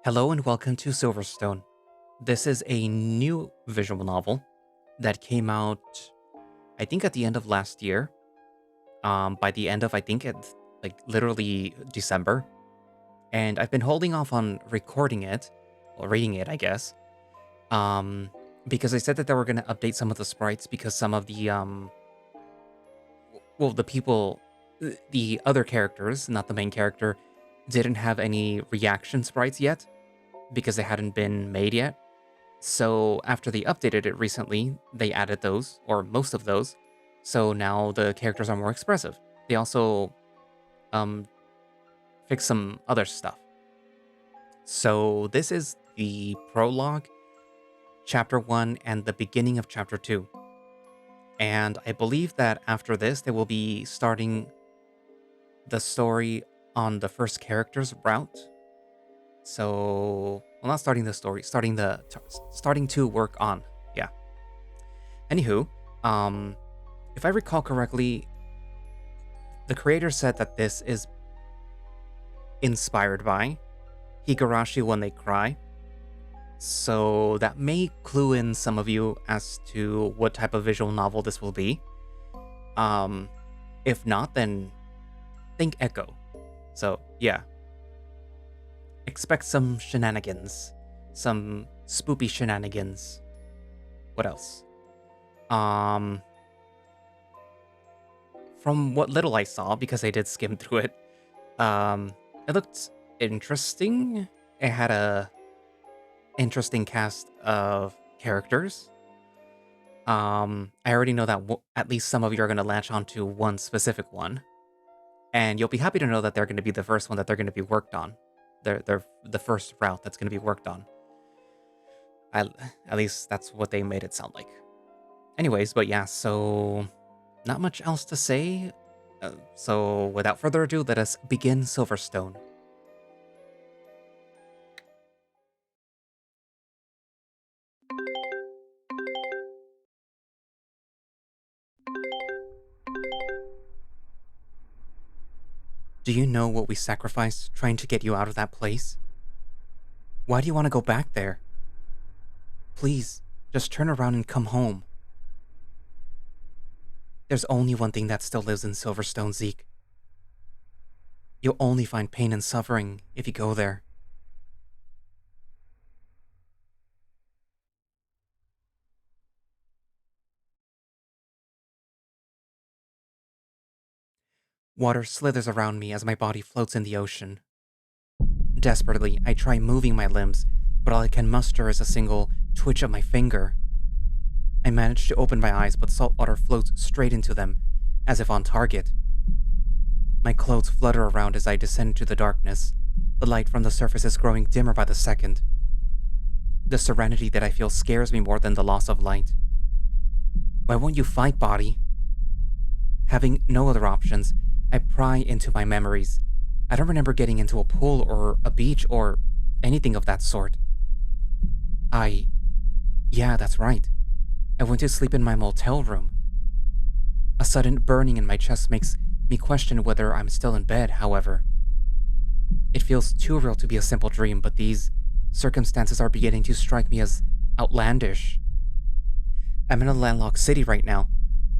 Hello and welcome to Silverstone. This is a new visual novel that came out, I think, at the end of last year. By the end of, I think it's like literally December. And I've been holding off on recording it, or reading it, I guess, um, because they said that they were going to update some of the sprites because some of the people, the other characters, not the main character, didn't have any reaction sprites yet because they hadn't been made yet. So after they updated it recently, they added those, or most of those. So now the characters are more expressive. They also um, fixed some other stuff. So this is the prologue, chapter 1, and the beginning of chapter 2. And I believe that after this, they will be starting the story on the first character's route. So, well, not starting the story, starting to work on, yeah. Anywho, um, if I recall correctly, the creator said that this is inspired by Higurashi When They Cry. So that may clue in some of you as to what type of visual novel this will be. If not, then think Echo. So yeah. Expect some shenanigans. Some spoopy shenanigans. What else? From what little I saw, because I did skim through it, it looked interesting. It had a interesting cast of characters. I already know that at least some of you are going to latch onto one specific one, and you'll be happy to know that they're going to be the first one that they're going to be worked on. They're the first route that's going to be worked on. At least that's what they made it sound like. Anyways, but yeah, so not much else to say. So without further ado, let us begin Silverstone. Do you know what we sacrificed trying to get you out of that place? Why do you want to go back there? Please, just turn around and come home. There's only one thing that still lives in Silverstone, Zeke. You'll only find pain and suffering if you go there. Water slithers around me as my body floats in the ocean. Desperately, I try moving my limbs, but all I can muster is a single twitch of my finger. I manage to open my eyes, but salt water floats straight into them, as if on target. My clothes flutter around as I descend into the darkness. The light from the surface is growing dimmer by the second. The serenity that I feel scares me more than the loss of light. Why won't you fight, body? Having no other options, I pry into my memories. I don't remember getting into a pool or a beach or anything of that sort. Yeah, that's right. I went to sleep in my motel room. A sudden burning in my chest makes me question whether I'm still in bed, however. It feels too real to be a simple dream, but these circumstances are beginning to strike me as outlandish. I'm in a landlocked city right now.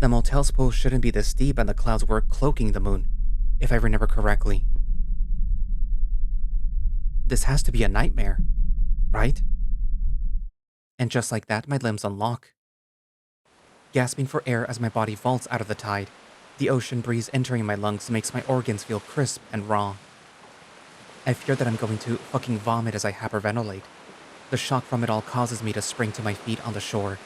The motel's pool shouldn't be this deep and the clouds were cloaking the moon, if I remember correctly. This has to be a nightmare, right? And just like that, my limbs unlock. Gasping for air as my body vaults out of the tide, the ocean breeze entering my lungs makes my organs feel crisp and raw. I fear that I'm going to fucking vomit as I hyperventilate. The shock from it all causes me to spring to my feet on the shore.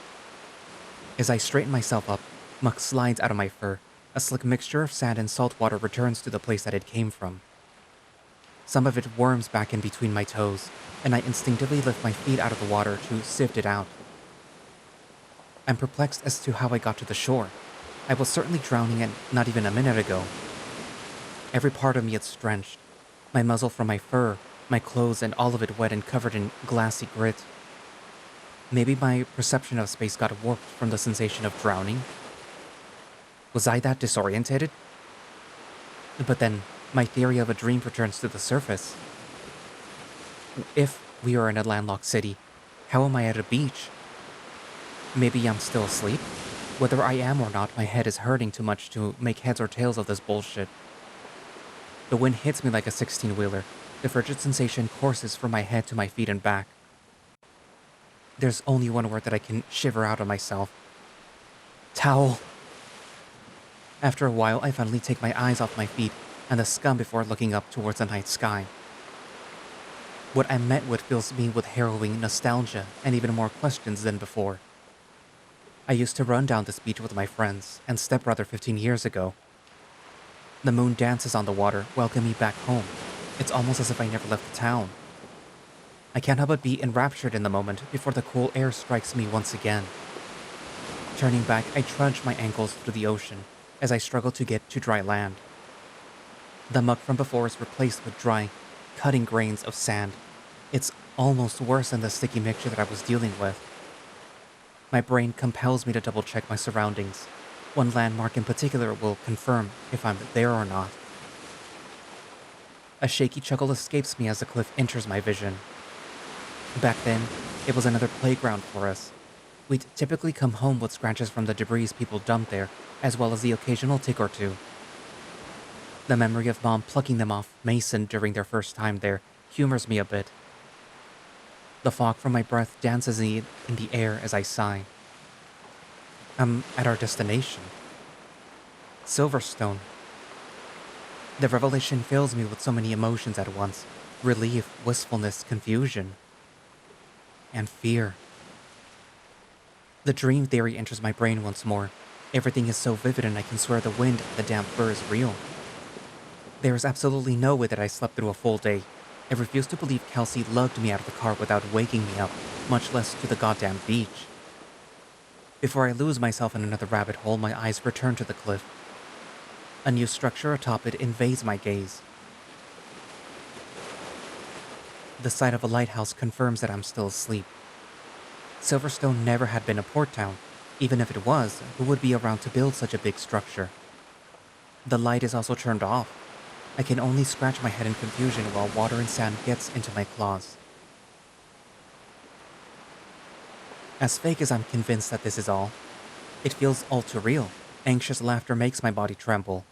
As I straighten myself up, muck slides out of my fur. A slick mixture of sand and salt water returns to the place that it came from. Some of it worms back in between my toes, and I instinctively lift my feet out of the water to sift it out. I'm perplexed as to how I got to the shore. I was certainly drowning and not even a minute ago. Every part of me is drenched. My muzzle from my fur, my clothes, and all of it wet and covered in glassy grit. Maybe my perception of space got warped from the sensation of drowning. Was I that disorientated? But then, my theory of a dream returns to the surface. If we are in a landlocked city, how am I at a beach? Maybe I'm still asleep? Whether I am or not, my head is hurting too much to make heads or tails of this bullshit. The wind hits me like a 16-wheeler. The frigid sensation courses from my head to my feet and back. There's only one word that I can shiver out of myself. Towel. After a while, I finally take my eyes off my feet and the scum before looking up towards the night sky. What I met with fills me with harrowing nostalgia and even more questions than before. I used to run down this beach with my friends and stepbrother 15 years ago. The moon dances on the water, welcoming me back home. It's almost as if I never left the town. I can't help but be enraptured in the moment before the cool air strikes me once again. Turning back, I trudge my ankles through the ocean as I struggle to get to dry land. The muck from before is replaced with dry, cutting grains of sand. It's almost worse than the sticky mixture that I was dealing with. My brain compels me to double-check my surroundings. One landmark in particular will confirm if I'm there or not. A shaky chuckle escapes me as the cliff enters my vision. Back then, it was another playground for us. We'd typically come home with scratches from the debris people dumped there, as well as the occasional tick or two. The memory of Mom plucking them off Mason during their first time there humors me a bit. The fog from my breath dances in the air as I sigh. I'm at our destination. Silverstone. The revelation fills me with so many emotions at once. Relief, wistfulness, confusion, and fear. The dream theory enters my brain once more. Everything is so vivid and I can swear the wind and the damp fur is real. There is absolutely no way that I slept through a full day. I refuse to believe Kelsey lugged me out of the car without waking me up, much less to the goddamn beach. Before I lose myself in another rabbit hole, my eyes return to the cliff. A new structure atop it invades my gaze. The sight of a lighthouse confirms that I'm still asleep. Silverstone never had been a port town. Even if it was, who would be around to build such a big structure? The light is also turned off. I can only scratch my head in confusion while water and sand gets into my claws. As fake as I'm convinced that this is all, it feels all too real. Anxious laughter makes my body tremble.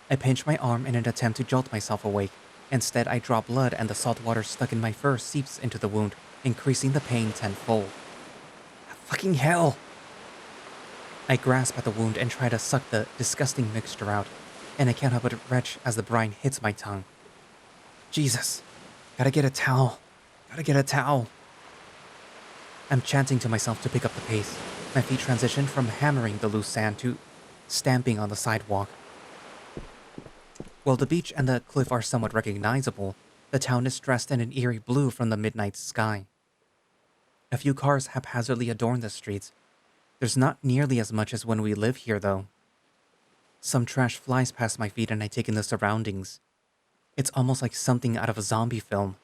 I pinch my arm in an attempt to jolt myself awake. Instead, I draw blood and the salt water stuck in my fur seeps into the wound, increasing the pain tenfold. Fucking hell! I grasp at the wound and try to suck the disgusting mixture out, and I can't help but retch as the brine hits my tongue. Jesus! Gotta get a towel. Gotta get a towel. I'm chanting to myself to pick up the pace. My feet transition from hammering the loose sand to stamping on the sidewalk. While the beach and the cliff are somewhat recognizable, the town is dressed in an eerie blue from the midnight sky. A few cars haphazardly adorn the streets. There's not nearly as much as when we live here, though. Some trash flies past my feet and I take in the surroundings. It's almost like something out of a zombie film.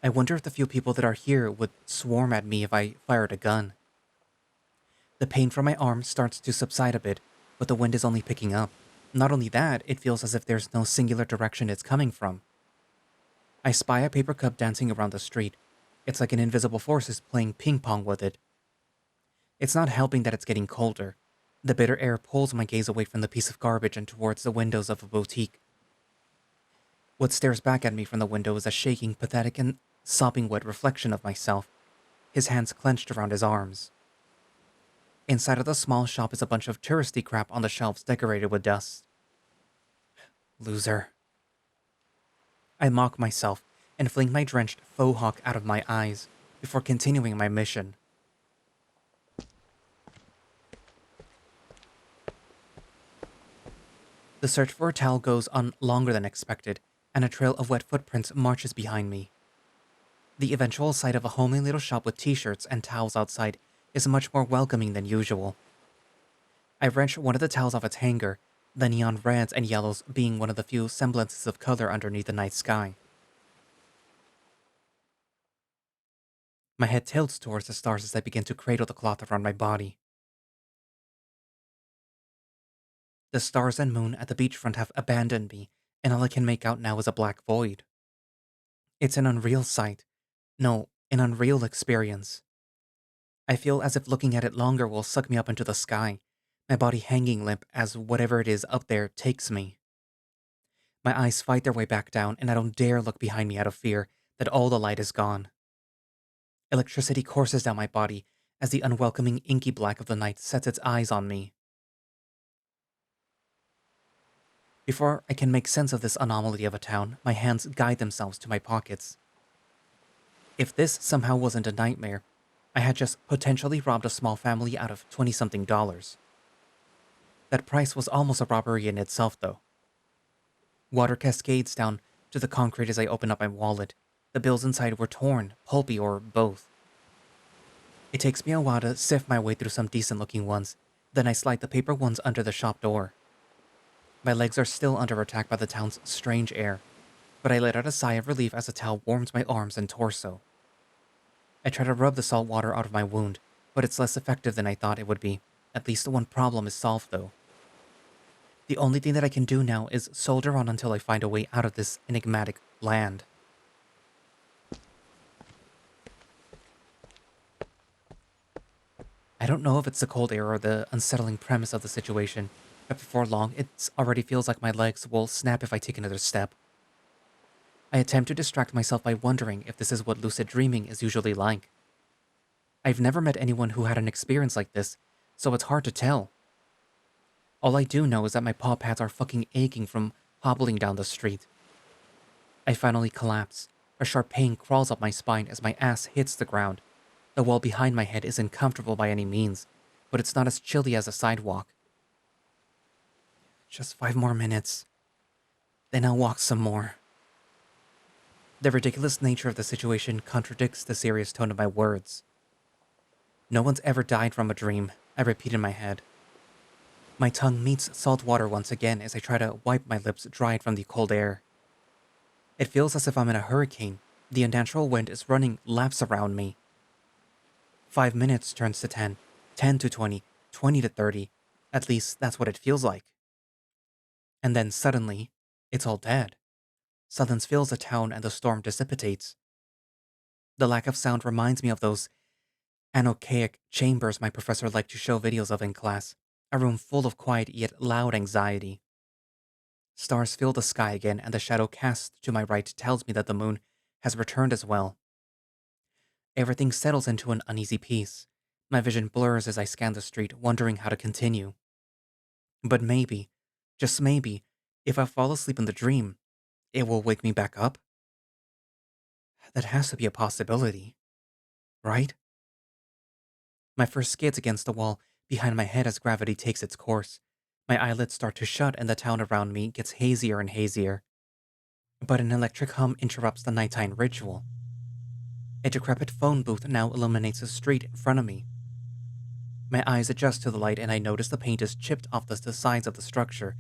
I wonder if the few people that are here would swarm at me if I fired a gun. The pain from my arm starts to subside a bit, but the wind is only picking up. Not only that, it feels as if there's no singular direction it's coming from. I spy a paper cup dancing around the street. It's like an invisible force is playing ping pong with it. It's not helping that it's getting colder. The bitter air pulls my gaze away from the piece of garbage and towards the windows of a boutique. What stares back at me from the window is a shaking, pathetic, and sopping wet reflection of myself, his hands clenched around his arms. Inside of the small shop is a bunch of touristy crap on the shelves decorated with dust. Loser. I mock myself and fling my drenched faux hawk out of my eyes before continuing my mission. The search for a towel goes on longer than expected, and a trail of wet footprints marches behind me. The eventual sight of a homely little shop with t-shirts and towels outside is much more welcoming than usual. I wrench one of the towels off its hanger, the neon reds and yellows being one of the few semblances of color underneath the night sky. My head tilts towards the stars as I begin to cradle the cloth around my body. The stars and moon at the beachfront have abandoned me, and all I can make out now is a black void. It's an unreal sight. No, an unreal experience. I feel as if looking at it longer will suck me up into the sky, my body hanging limp as whatever it is up there takes me. My eyes fight their way back down, and I don't dare look behind me out of fear that all the light is gone. Electricity courses down my body as the unwelcoming inky black of the night sets its eyes on me. Before I can make sense of this anomaly of a town, my hands guide themselves to my pockets. If this somehow wasn't a nightmare, I had just potentially robbed a small family out of $20-something. That price was almost a robbery in itself, though. Water cascades down to the concrete as I open up my wallet. The bills inside were torn, pulpy, or both. It takes me a while to sift my way through some decent-looking ones, then I slide the paper ones under the shop door. My legs are still under attack by the town's strange air, but I let out a sigh of relief as a towel warms my arms and torso. I try to rub the salt water out of my wound, but it's less effective than I thought it would be. At least the one problem is solved, though. The only thing that I can do now is soldier on until I find a way out of this enigmatic land. I don't know if it's the cold air or the unsettling premise of the situation, but before long, it already feels like my legs will snap if I take another step. I attempt to distract myself by wondering if this is what lucid dreaming is usually like. I've never met anyone who had an experience like this, so it's hard to tell. All I do know is that my paw pads are fucking aching from hobbling down the street. I finally collapse. A sharp pain crawls up my spine as my ass hits the ground. The wall behind my head isn't comfortable by any means, but it's not as chilly as a sidewalk. Just 5 more minutes. Then I'll walk some more. The ridiculous nature of the situation contradicts the serious tone of my words. No one's ever died from a dream, I repeat in my head. My tongue meets salt water once again as I try to wipe my lips dried from the cold air. It feels as if I'm in a hurricane. The unnatural wind is running laps around me. 5 minutes turns to 10, 10 to 20, 20 to 30. At least that's what it feels like. And then suddenly, it's all dead. Silence fills the town and the storm dissipates. The lack of sound reminds me of those anechoic chambers my professor liked to show videos of in class, a room full of quiet yet loud anxiety. Stars fill the sky again, and the shadow cast to my right tells me that the moon has returned as well. Everything settles into an uneasy peace. My vision blurs as I scan the street, wondering how to continue. But maybe, just maybe, if I fall asleep in the dream, it will wake me back up? That has to be a possibility, right? My first skids against the wall behind my head as gravity takes its course. My eyelids start to shut and the town around me gets hazier and hazier. But an electric hum interrupts the nighttime ritual. A decrepit phone booth now illuminates the street in front of me. My eyes adjust to the light and I notice the paint is chipped off the sides of the structure.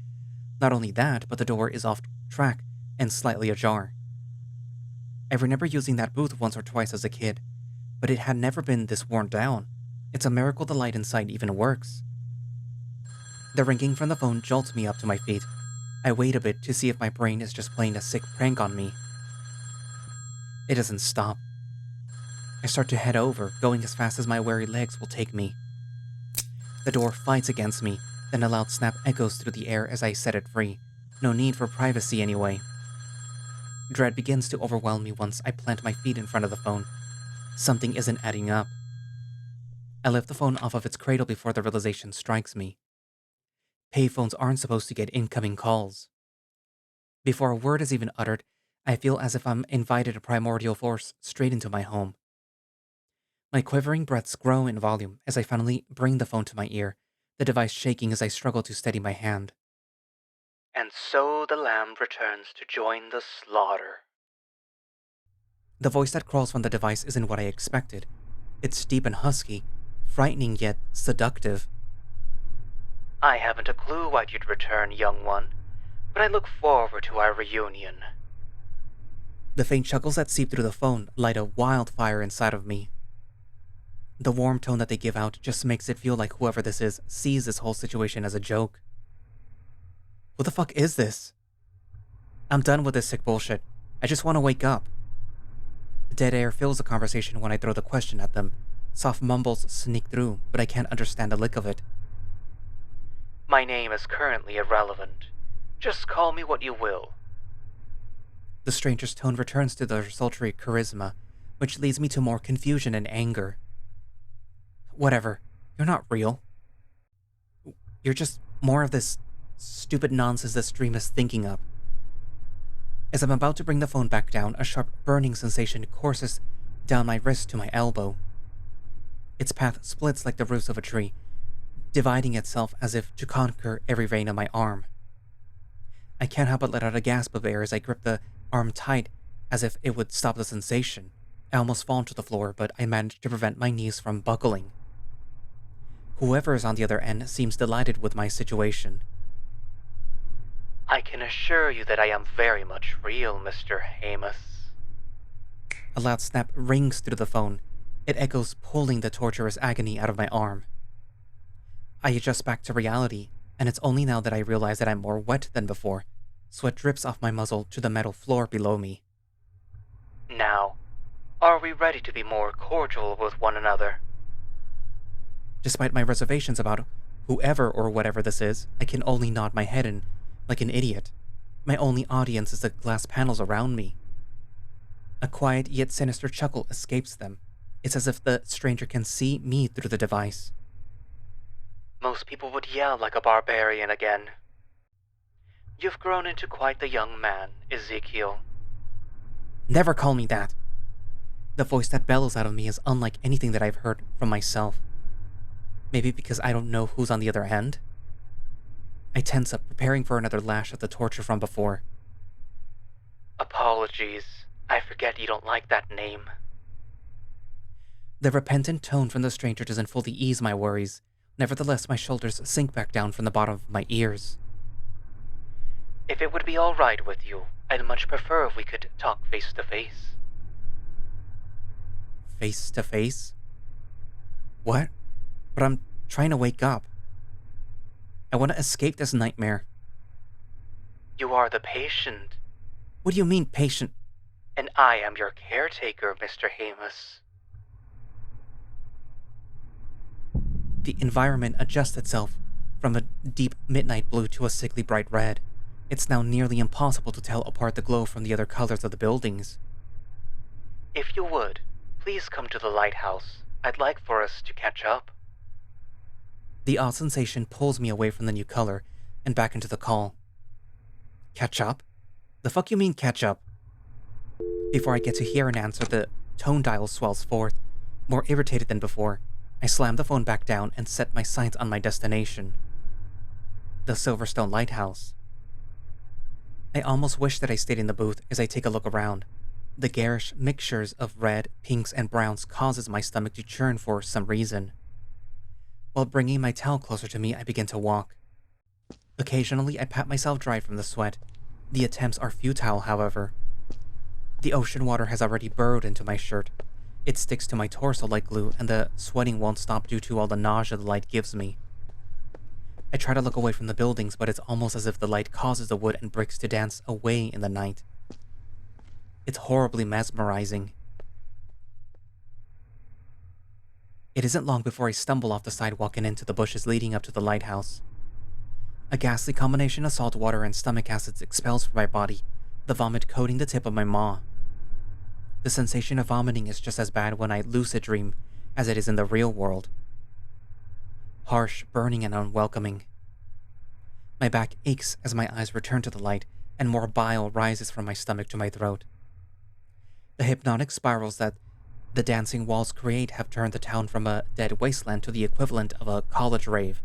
Not only that, but the door is off track and slightly ajar. I remember using that booth once or twice as a kid, but it had never been this worn down. It's a miracle the light inside even works. The ringing from the phone jolts me up to my feet. I wait a bit to see if my brain is just playing a sick prank on me. It doesn't stop. I start to head over, going as fast as my weary legs will take me. The door fights against me, then a loud snap echoes through the air as I set it free. No need for privacy anyway. Dread begins to overwhelm me once I plant my feet in front of the phone. Something isn't adding up. I lift the phone off of its cradle before the realization strikes me. Payphones aren't supposed to get incoming calls. Before a word is even uttered, I feel as if I'm invited a primordial force straight into my home. My quivering breaths grow in volume as I finally bring the phone to my ear, the device shaking as I struggle to steady my hand. And so the lamb returns to join the slaughter. The voice that crawls from the device isn't what I expected. It's deep and husky, frightening yet seductive. I haven't a clue why you'd return, young one, but I look forward to our reunion. The faint chuckles that seep through the phone light a wildfire inside of me. The warm tone that they give out just makes it feel like whoever this is sees this whole situation as a joke. What the fuck is this? I'm done with this sick bullshit. I just want to wake up. Dead air fills the conversation when I throw the question at them. Soft mumbles sneak through, but I can't understand a lick of it. My name is currently irrelevant. Just call me what you will. The stranger's tone returns to their sultry charisma, which leads me to more confusion and anger. Whatever. You're not real. You're just more of this stupid nonsense this dream is thinking of. As I'm about to bring the phone back down, a sharp burning sensation courses down my wrist to my elbow. Its path splits like the roots of a tree, dividing itself as if to conquer every vein of my arm. I can't help but let out a gasp of air as I grip the arm tight as if it would stop the sensation. I almost fall to the floor, but I manage to prevent my knees from buckling. Whoever is on the other end seems delighted with my situation. I can assure you that I am very much real, Mr. Hames. A loud snap rings through the phone. It echoes, pulling the torturous agony out of my arm. I adjust back to reality, and it's only now that I realize that I'm more wet than before. Sweat drips off my muzzle to the metal floor below me. Now, are we ready to be more cordial with one another? Despite my reservations about whoever or whatever this is, I can only nod my head in like an idiot. My only audience is the glass panels around me. A quiet yet sinister chuckle escapes them. It's as if the stranger can see me through the device. Most people would yell like a barbarian again. You've grown into quite the young man, Ezekiel. Never call me that. The voice that bellows out of me is unlike anything that I've heard from myself. Maybe because I don't know who's on the other end? I tense up, preparing for another lash of the torture from before. Apologies. I forget you don't like that name. The repentant tone from the stranger doesn't fully ease my worries. Nevertheless, my shoulders sink back down from the bottom of my ears. If it would be all right with you, I'd much prefer if we could talk face to face. Face to face? What? But I'm trying to wake up. I want to escape this nightmare. You are the patient. What do you mean, patient? And I am your caretaker, Mr. Hames. The environment adjusts itself from a deep midnight blue to a sickly bright red. It's now nearly impossible to tell apart the glow from the other colors of the buildings. If you would, please come to the lighthouse. I'd like for us to catch up. The odd sensation pulls me away from the new color and back into the call. Catch up? The fuck you mean catch up? Before I get to hear an answer, the tone dial swells forth, more irritated than before. I slam the phone back down and set my sights on my destination. The Silverstone lighthouse. I almost wish that I stayed in the booth as I take a look around. The garish mixtures of red, pinks, and browns causes my stomach to churn for some reason. While bringing my towel closer to me, I begin to walk. Occasionally, I pat myself dry from the sweat. The attempts are futile, however. The ocean water has already burrowed into my shirt. It sticks to my torso like glue, and the sweating won't stop due to all the nausea the light gives me. I try to look away from the buildings, but it's almost as if the light causes the wood and bricks to dance away in the night. It's horribly mesmerizing. It isn't long before I stumble off the sidewalk and into the bushes leading up to the lighthouse. A ghastly combination of salt water and stomach acids expels from my body, the vomit coating the tip of my maw. The sensation of vomiting is just as bad when I lucid dream as it is in the real world. Harsh, burning, and unwelcoming. My back aches as my eyes return to the light, and more bile rises from my stomach to my throat. The hypnotic spirals that the dancing walls create have turned the town from a dead wasteland to the equivalent of a college rave.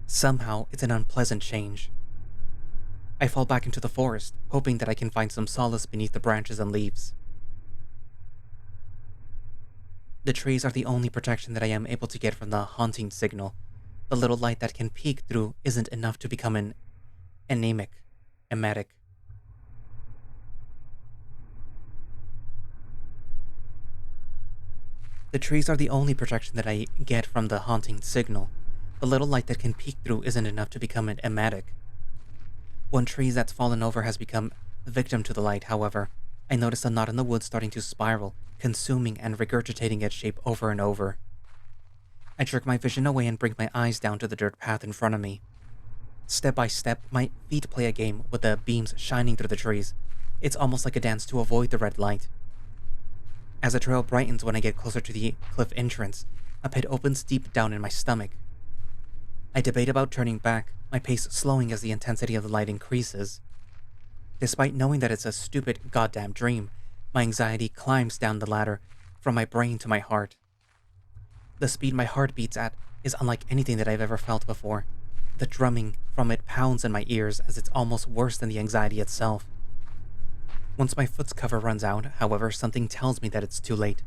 Somehow, it's an unpleasant change. I fall back into the forest, hoping that I can find some solace beneath the branches and leaves. The trees are the only protection that I am able to get from the haunting signal. The little light that can peek through isn't enough to become an emetic. The trees are the only protection that I get from the haunting signal. The little light that can peek through isn't enough to become an emetic. One tree that's fallen over has become a victim to the light, however. I notice a knot in the wood starting to spiral, consuming and regurgitating its shape over and over. I jerk my vision away and bring my eyes down to the dirt path in front of me. Step by step, my feet play a game with the beams shining through the trees. It's almost like a dance to avoid the red light. As the trail brightens when I get closer to the cliff entrance, a pit opens deep down in my stomach. I debate about turning back, my pace slowing as the intensity of the light increases. Despite knowing that it's a stupid goddamn dream, my anxiety climbs down the ladder, from my brain to my heart. The speed my heart beats at is unlike anything that I've ever felt before. The drumming from it pounds in my ears as it's almost worse than the anxiety itself. Once my foot's cover runs out, however, something tells me that it's too late.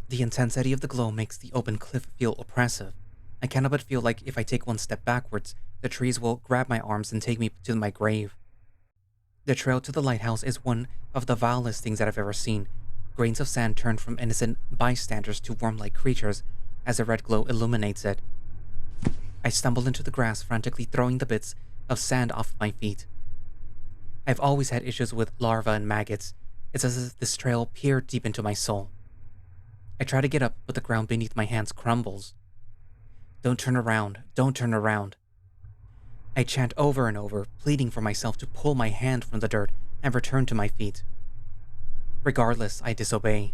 The intensity of the glow makes the open cliff feel oppressive. I cannot but feel like if I take one step backwards, the trees will grab my arms and take me to my grave. The trail to the lighthouse is one of the vilest things that I've ever seen. Grains of sand turn from innocent bystanders to worm-like creatures as the red glow illuminates it. I stumble into the grass, frantically throwing the bits of sand off my feet. I've always had issues with larvae and maggots. It's as if this trail peered deep into my soul. I try to get up, but the ground beneath my hands crumbles. Don't turn around, don't turn around. I chant over and over, pleading for myself to pull my hand from the dirt and return to my feet. Regardless, I disobey.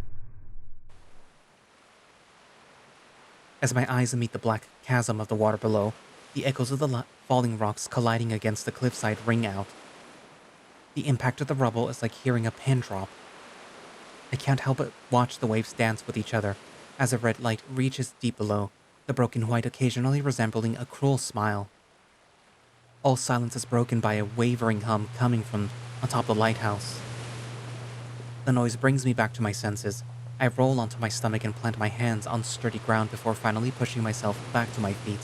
As my eyes meet the black chasm of the water below, the echoes of the falling rocks colliding against the cliffside ring out. The impact of the rubble is like hearing a pin drop. I can't help but watch the waves dance with each other as the red light reaches deep below, the broken white occasionally resembling a cruel smile. All silence is broken by a wavering hum coming from atop the lighthouse. The noise brings me back to my senses. I roll onto my stomach and plant my hands on sturdy ground before finally pushing myself back to my feet.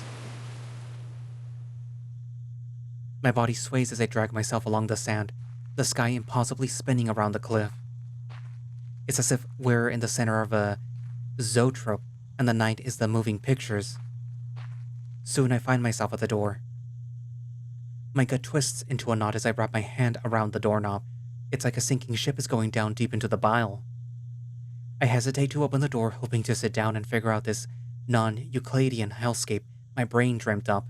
My body sways as I drag myself along the sand, the sky impossibly spinning around the cliff. It's as if we're in the center of a zoetrope and the night is the moving pictures. Soon I find myself at the door. My gut twists into a knot as I wrap my hand around the doorknob. It's like a sinking ship is going down deep into the bile. I hesitate to open the door, hoping to sit down and figure out this non-Euclidean hellscape my brain dreamt up.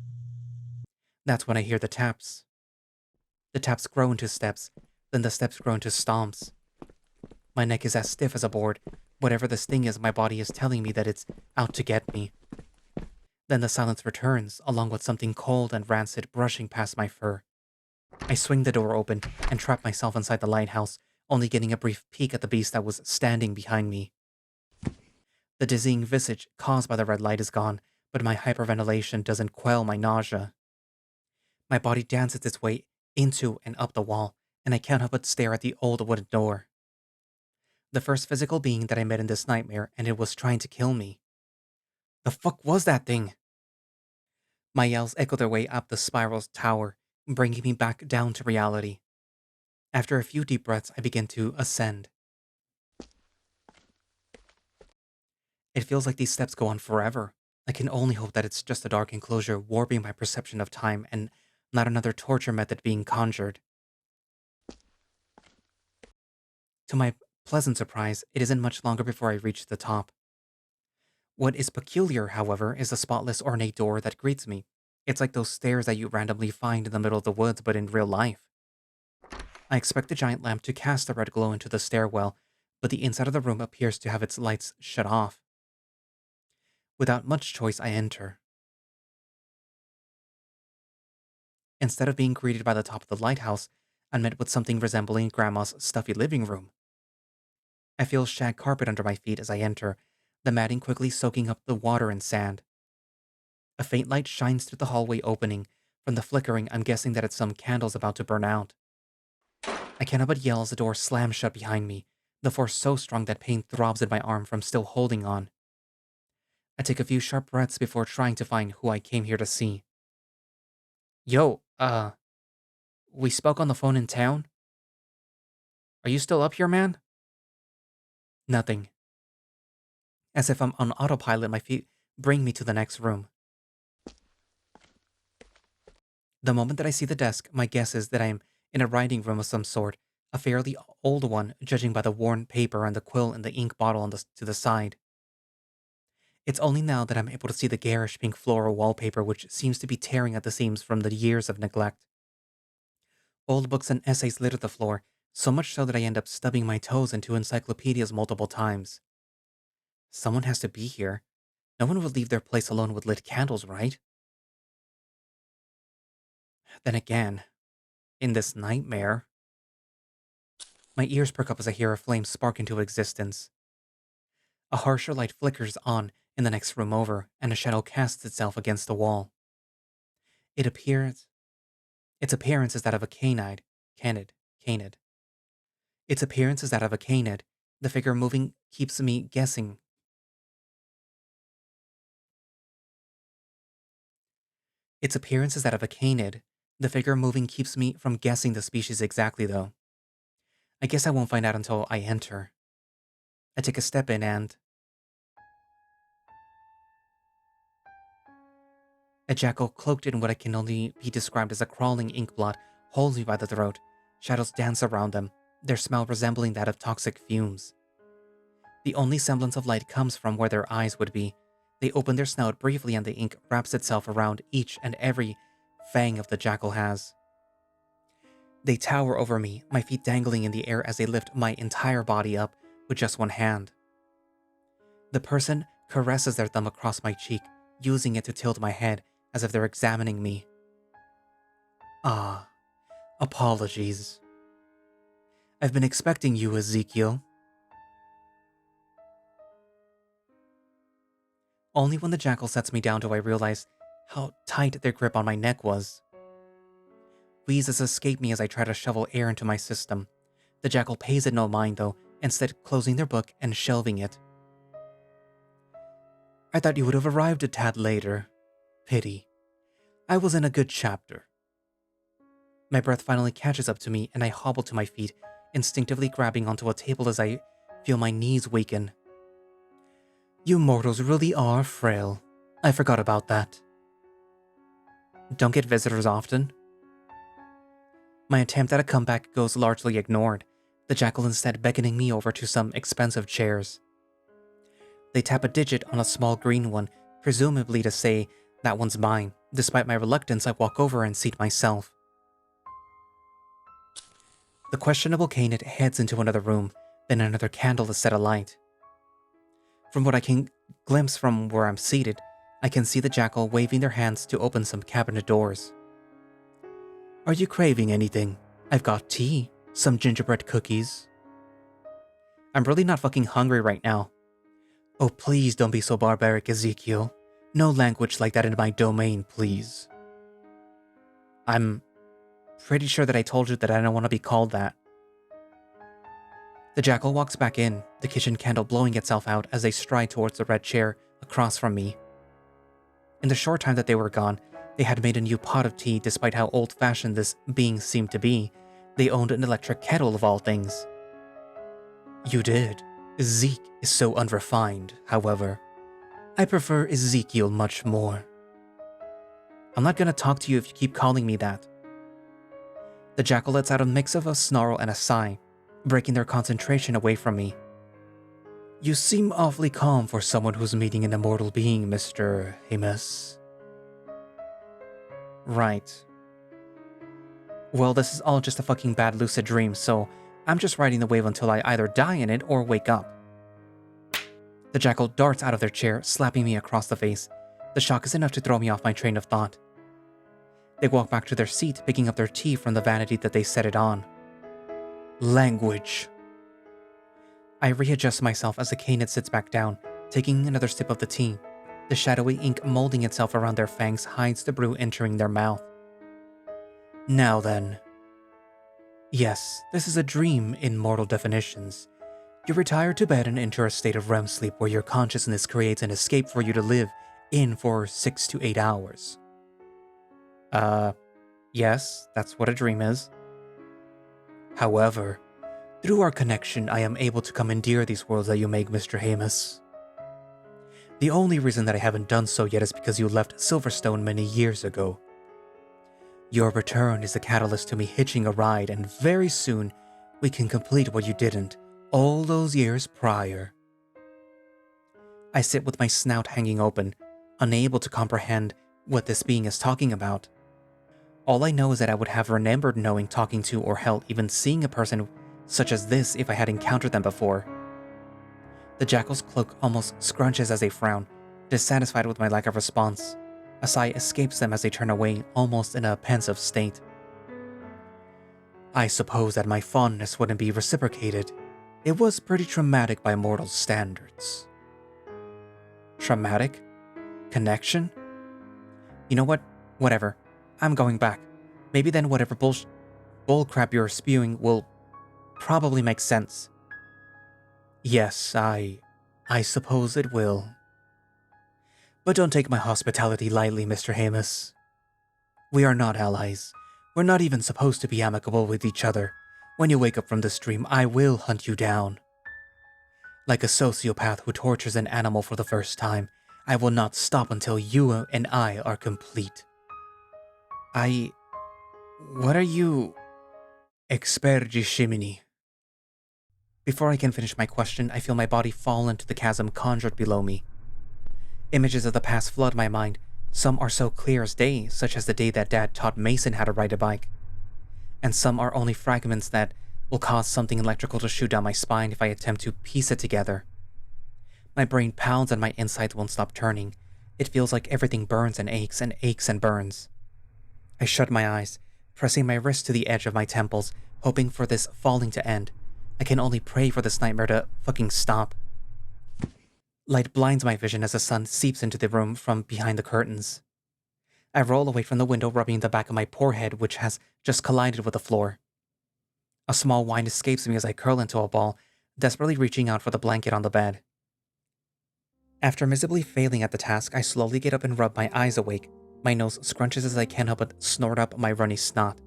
That's when I hear the taps. The taps grow into steps, then the steps grow into stomps. My neck is as stiff as a board. Whatever this thing is, my body is telling me that it's out to get me. Then the silence returns, along with something cold and rancid brushing past my fur. I swing the door open and trap myself inside the lighthouse, only getting a brief peek at the beast that was standing behind me. The dizzying visage caused by the red light is gone, but my hyperventilation doesn't quell my nausea. My body dances its way into and up the wall, and I can't help but stare at the old wooden door. The first physical being that I met in this nightmare, and it was trying to kill me. The fuck was that thing? My yells echo their way up the spiral's tower, bringing me back down to reality. After a few deep breaths, I begin to ascend. It feels like these steps go on forever. I can only hope that it's just a dark enclosure warping my perception of time and not another torture method being conjured. To my pleasant surprise, it isn't much longer before I reach the top. What is peculiar, however, is the spotless ornate door that greets me. It's like those stairs that you randomly find in the middle of the woods, but in real life. I expect the giant lamp to cast a red glow into the stairwell, but the inside of the room appears to have its lights shut off. Without much choice, I enter. Instead of being greeted by the top of the lighthouse, I'm met with something resembling Grandma's stuffy living room. I feel shag carpet under my feet as I enter, the matting quickly soaking up the water and sand. A faint light shines through the hallway opening. From the flickering, I'm guessing that it's some candles about to burn out. I cannot but yell as the door slams shut behind me, the force so strong that pain throbs in my arm from still holding on. I take a few sharp breaths before trying to find who I came here to see. Yo, we spoke on the phone in town? Are you still up here, man? Nothing. As if I'm on autopilot, my feet bring me to the next room. The moment that I see the desk, my guess is that I am in a writing room of some sort, a fairly old one, judging by the worn paper and the quill and the ink bottle to the side. It's only now that I'm able to see the garish pink floral wallpaper which seems to be tearing at the seams from the years of neglect. Old books and essays litter the floor, so much so that I end up stubbing my toes into encyclopedias multiple times. Someone has to be here. No one would leave their place alone with lit candles, right? Then again, in this nightmare, my ears perk up as I hear a flame spark into existence. A harsher light flickers on in the next room over, and a shadow casts itself against the wall. Its appearance is that of a canid. Its appearance is that of a canid. The figure moving keeps me guessing. Its appearance is that of a canid. The figure moving keeps me from guessing the species exactly, though. I guess I won't find out until I enter. I take a step in and... a jackal cloaked in what can only be described as a crawling ink blot holds me by the throat. Shadows dance around them, their smell resembling that of toxic fumes. The only semblance of light comes from where their eyes would be. They open their snout briefly and the ink wraps itself around each and every fang of the jackal has. They tower over me, my feet dangling in the air as they lift my entire body up with just one hand. The person caresses their thumb across my cheek, using it to tilt my head as if they're examining me. Ah, apologies. I've been expecting you, Ezekiel. Only when the jackal sets me down do I realize how tight their grip on my neck was. Wheezes escape me as I try to shovel air into my system. The jackal pays it no mind, though, instead closing their book and shelving it. I thought you would have arrived a tad later. Pity. I was in a good chapter. My breath finally catches up to me and I hobble to my feet, instinctively grabbing onto a table as I feel my knees weaken. You mortals really are frail. I forgot about that. Don't get visitors often. My attempt at a comeback goes largely ignored, the jackal instead beckoning me over to some expensive chairs. They tap a digit on a small green one, presumably to say, that one's mine. Despite my reluctance, I walk over and seat myself. The questionable canid heads into another room, then another candle is set alight. From what I can glimpse from where I'm seated, I can see the jackal waving their hands to open some cabinet doors. Are you craving anything? I've got tea, some gingerbread cookies. I'm really not fucking hungry right now. Oh, please don't be so barbaric, Ezekiel. No language like that in my domain, please. I'm pretty sure that I told you that I don't want to be called that. The jackal walks back in, the kitchen candle blowing itself out as they stride towards the red chair across from me. In the short time that they were gone, they had made a new pot of tea despite how old-fashioned this being seemed to be. They owned an electric kettle of all things. You did. Zeke is so unrefined, however. I prefer Ezekiel much more. I'm not gonna talk to you if you keep calling me that. The jackal lets out a mix of a snarl and a sigh, breaking their concentration away from me. You seem awfully calm for someone who's meeting an immortal being, Mr. Hames. Right. Well, this is all just a fucking bad lucid dream, so I'm just riding the wave until I either die in it or wake up. The jackal darts out of their chair, slapping me across the face. The shock is enough to throw me off my train of thought. They walk back to their seat, picking up their tea from the vanity that they set it on. Language. I readjust myself as the canid sits back down, taking another sip of the tea. The shadowy ink molding itself around their fangs hides the brew entering their mouth. Now then. Yes, this is a dream in mortal definitions. You retire to bed and enter a state of REM sleep where your consciousness creates an escape for you to live in for 6 to 8 hours. Yes, that's what a dream is. However, through our connection, I am able to commandeer these worlds that you make, Mr. Hames. The only reason that I haven't done so yet is because you left Silverstone many years ago. Your return is the catalyst to me hitching a ride, and very soon we can complete what you didn't all those years prior. I sit with my snout hanging open, unable to comprehend what this being is talking about. All I know is that I would have remembered knowing, talking to, or hell, even seeing a person such as this if I had encountered them before. The jackal's cloak almost scrunches as they frown, dissatisfied with my lack of response. A sigh escapes them as they turn away, almost in a pensive state. I suppose that my fondness wouldn't be reciprocated. It was pretty traumatic by mortal standards. Traumatic? Connection? You know what? Whatever. I'm going back. Maybe then whatever bullcrap you're spewing will probably make sense. Yes, I suppose it will. But don't take my hospitality lightly, Mr. Hames. We are not allies. We're not even supposed to be amicable with each other. When you wake up from this dream, I will hunt you down. Like a sociopath who tortures an animal for the first time, I will not stop until you and I are complete. What are you... Expergishimini? Before I can finish my question, I feel my body fall into the chasm conjured below me. Images of the past flood my mind. Some are so clear as day, such as the day that Dad taught Mason how to ride a bike. And some are only fragments that will cause something electrical to shoot down my spine if I attempt to piece it together. My brain pounds and my insides won't stop turning. It feels like everything burns and aches and burns. I shut my eyes, pressing my wrist to the edge of my temples, hoping for this falling to end. I can only pray for this nightmare to fucking stop. Light blinds my vision as the sun seeps into the room from behind the curtains. I roll away from the window, rubbing the back of my poor head, which has just collided with the floor. A small whine escapes me as I curl into a ball, desperately reaching out for the blanket on the bed. After miserably failing at the task, I slowly get up and rub my eyes awake. My nose scrunches as I can't help but snort up my runny snot.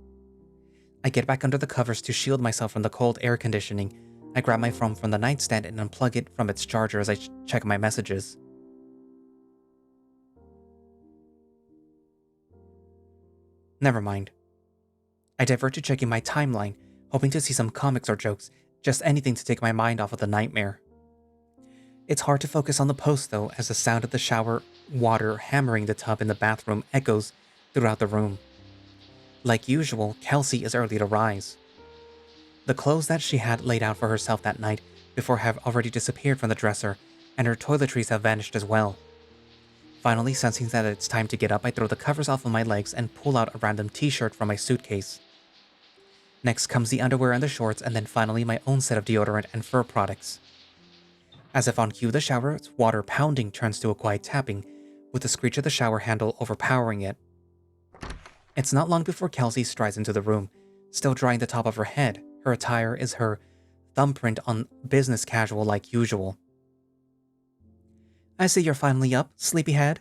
I get back under the covers to shield myself from the cold air conditioning. I grab my phone from the nightstand and unplug it from its charger as I check my messages. Never mind. I divert to checking my timeline, hoping to see some comics or jokes, just anything to take my mind off of the nightmare. It's hard to focus on the post though, as the sound of the shower water hammering the tub in the bathroom echoes throughout the room. Like usual, Kelsey is early to rise. The clothes that she had laid out for herself that night before have already disappeared from the dresser, and her toiletries have vanished as well. Finally, sensing that it's time to get up, I throw the covers off of my legs and pull out a random t-shirt from my suitcase. Next comes the underwear and the shorts, and then finally my own set of deodorant and fur products. As if on cue, the shower's water pounding turns to a quiet tapping, with the screech of the shower handle overpowering it. It's not long before Kelsey strides into the room, still drying the top of her head. Her attire is her thumbprint on business casual like usual. I see you're finally up, sleepyhead.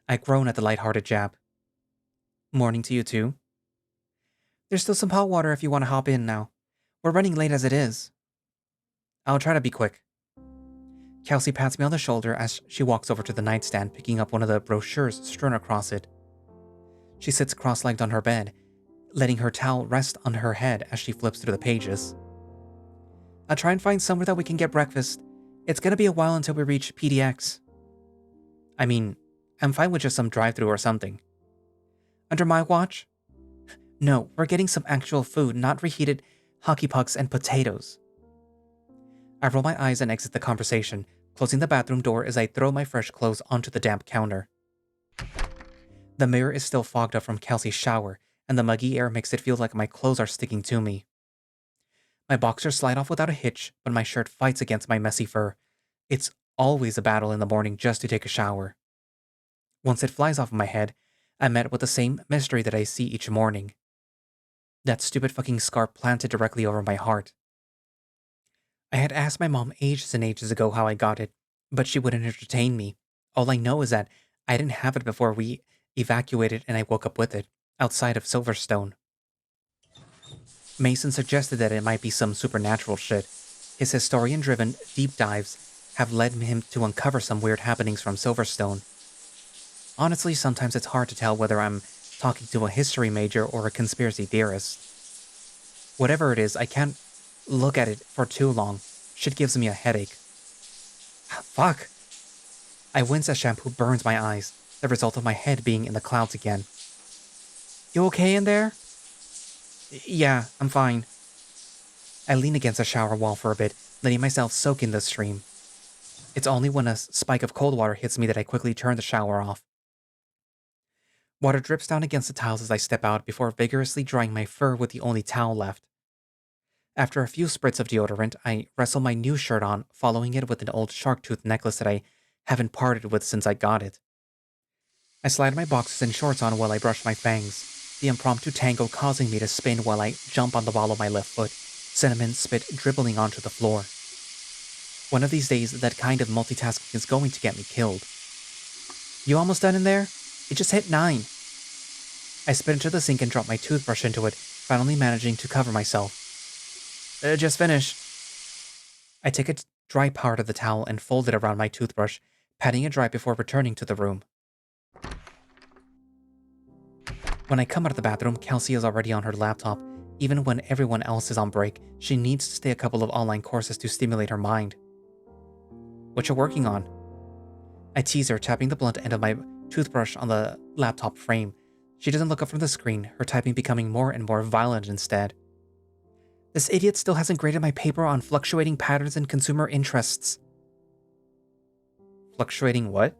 I groan at the light-hearted jab. Morning to you too. There's still some hot water if you want to hop in now. We're running late as it is. I'll try to be quick. Kelsey pats me on the shoulder as she walks over to the nightstand, picking up one of the brochures strewn across it. She sits cross-legged on her bed, letting her towel rest on her head as she flips through the pages. I'll try and find somewhere that we can get breakfast. It's gonna be a while until we reach PDX. I mean, I'm fine with just some drive-thru or something. Under my watch? No, we're getting some actual food, not reheated hockey pucks and potatoes. I roll my eyes and exit the conversation, closing the bathroom door as I throw my fresh clothes onto the damp counter. The mirror is still fogged up from Kelsey's shower, and the muggy air makes it feel like my clothes are sticking to me. My boxers slide off without a hitch, but my shirt fights against my messy fur. It's always a battle in the morning just to take a shower. Once it flies off of my head, I'm met with the same mystery that I see each morning. That stupid fucking scarf planted directly over my heart. I had asked my mom ages and ages ago how I got it, but she wouldn't entertain me. All I know is that I didn't have it before we evacuated and I woke up with it, outside of Silverstone. Mason suggested that it might be some supernatural shit. His historian-driven deep dives have led him to uncover some weird happenings from Silverstone. Honestly, sometimes it's hard to tell whether I'm talking to a history major or a conspiracy theorist. Whatever it is, I can't look at it for too long. Shit gives me a headache. Fuck! I wince as shampoo burns my eyes, the result of my head being in the clouds again. You okay in there? Yeah, I'm fine. I lean against the shower wall for a bit, letting myself soak in the stream. It's only when a spike of cold water hits me that I quickly turn the shower off. Water drips down against the tiles as I step out before vigorously drying my fur with the only towel left. After a few spritz of deodorant, I wrestle my new shirt on, following it with an old shark tooth necklace that I haven't parted with since I got it. I slide my boxers and shorts on while I brush my fangs, the impromptu tango causing me to spin while I jump on the ball of my left foot, cinnamon spit dribbling onto the floor. One of these days, that kind of multitasking is going to get me killed. You almost done in there? It just hit 9. I spit into the sink and drop my toothbrush into it, finally managing to cover myself. Just finished. I take a dry part of the towel and fold it around my toothbrush, patting it dry before returning to the room. When I come out of the bathroom, Kelsey is already on her laptop. Even when everyone else is on break, she needs to stay a couple of online courses to stimulate her mind. What you working on? I tease her, tapping the blunt end of my toothbrush on the laptop frame. She doesn't look up from the screen, her typing becoming more and more violent instead. This idiot still hasn't graded my paper on fluctuating patterns in consumer interests. Fluctuating what?